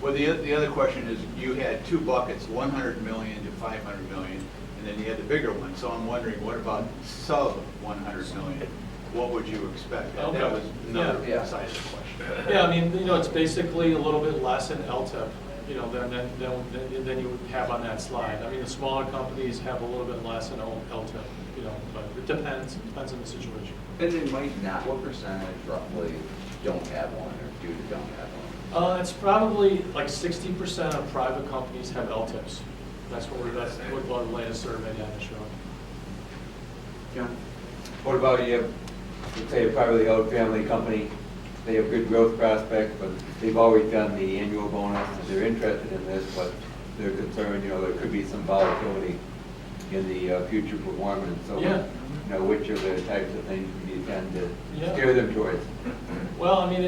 Well, the other question is, you had two buckets, 100 million to 500 million, and then you had the bigger one. So I'm wondering, what about sub 100 million? What would you expect? Okay. That was another Yeah. side of the question. Yeah, I mean, it's basically a little bit less in LTIP, than you would have on that slide. I mean, the smaller companies have a little bit less in LTIP, but it depends on the situation. And they might not. What percentage roughly don't have one or don't have one? It's probably like 60% of private companies have LTIPs. That's what the latest survey data showed. John? What about you, let's say a privately held family company, they have good growth prospects, but they've always done the annual bonus, and they're interested in this, but they're concerned, there could be some volatility in the future performance. So, Yeah. Which are the types of things you tend to Yeah. steer them towards? Well, I mean,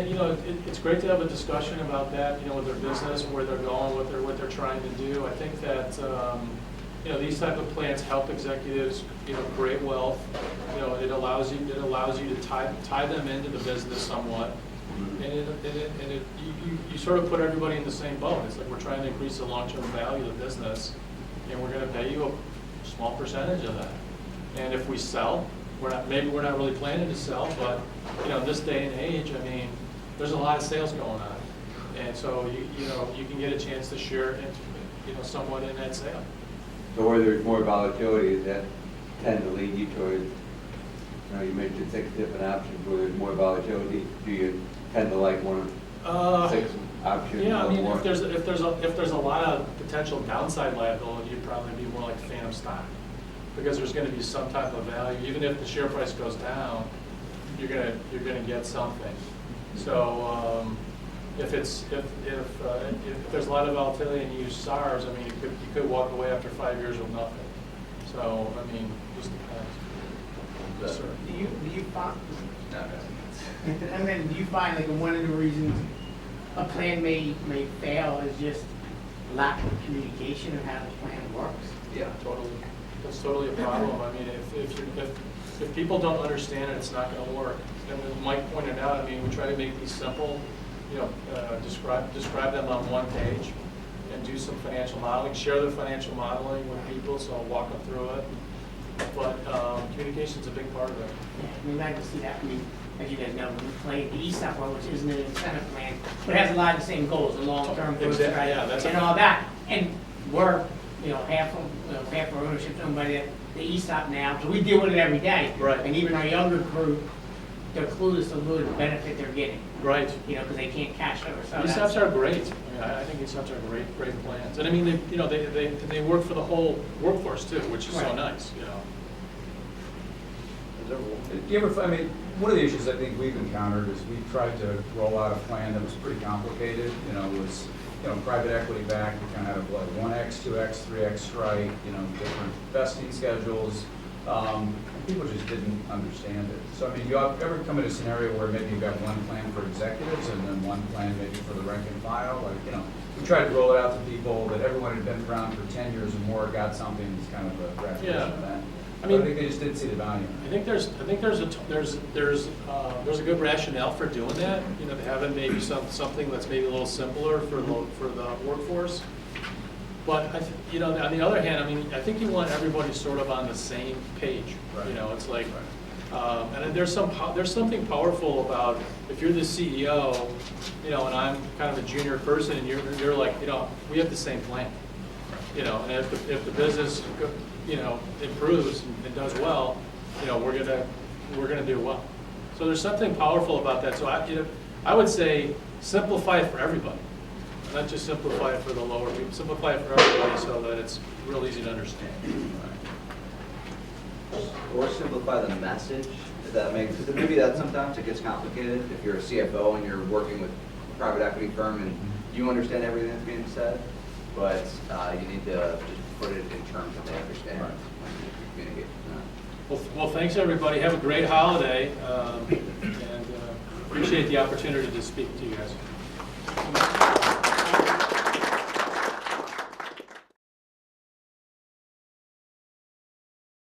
it's great to have a discussion about that, with their business, where they're going, what they're trying to do. I think that, these type of plans help executives, create wealth. It allows you to tie them into the business somewhat. And you sort of put everybody in the same boat. It's like we're trying to increase the long-term value of the business, and we're going to pay you a small percentage of that. And if we sell, maybe we're not really planning to sell, but in this day and age, I mean, there's a lot of sales going on, and so you can get a chance to share, somewhat in that sale. So where there's more volatility, does that tend to lead you towards, you mentioned 6 different options, where there's more volatility, do you tend to like one of 6 options? Yeah, I mean, more? if there's a lot of potential downside liability, you'd probably be more like phantom stock, because there's going to be some type of value. Even if the share price goes down, you're going to get something. So if there's a lot of volatility and you use SARS, I mean, you could walk away after 5 years with nothing. So I mean, just depends. Yes, sir. Do you find? No. And then do you find like one of the reasons a plan may fail is just lack of communication of how the plan works? Yeah. Totally. That's totally a problem. I mean, if people don't understand it, it's not going to work. And as Mike pointed out, I mean, we try to make these simple, describe them on one page, and do some financial modeling, share the financial modeling with people, so I'll walk them through it. But communication's a big part of it. Yeah, I mean, I can see that. I mean, as you guys know, we play the ESOP one, which isn't an incentive plan, but it has a lot of the same goals, the long-term growth, Exactly, right? yeah, that's and all that. And we're, half our ownership's owned by the ESOP now, so we deal with it every day. Right. And even our younger group, they're clueless of the benefit they're getting. Right. Because they can't cash over. So ESOPs that's- are great. I mean, I think it's such a great plans. And I mean, they work for the whole workforce too, which is so Right. nice, you know. Do you ever, I mean, one of the issues I think we've encountered is we tried to roll out a plan that was pretty complicated. You know, it was, private equity backed, we kind of had like 1X, 2X, 3X strike, different vesting schedules. And people just didn't understand it. So, I mean, you ever come in a scenario where maybe you've got one plan for executives and then one plan maybe for the rank and file? Like, we tried to roll it out to people that everyone had been around for 10 years or more, got something that's kind of a recognition of that. I mean, I think they just didn't see the value. I think there's a good rationale for doing that, to have it maybe something that's maybe a little simpler for the workforce. But on the other hand, I mean, I think you want everybody sort of on the same page. Right. It's like, and there's something powerful about if you're the CEO, and I'm kind of a junior person, and you're like, we have the same plan. And if the business, improves and does well, we're gonna do well. So there's something powerful about that. So I would say simplify it for everybody, not just simplify it for the lower people. Simplify it for everybody so that it's real easy to understand. Or simplify the message, if that makes, because maybe that sometimes it gets complicated. If you're a CFO and you're working with a private equity firm and you understand everything that's being said, but you need to just put it in terms that they understand when you communicate. Well, thanks everybody. Have a great holiday, and appreciate the opportunity to speak to you guys.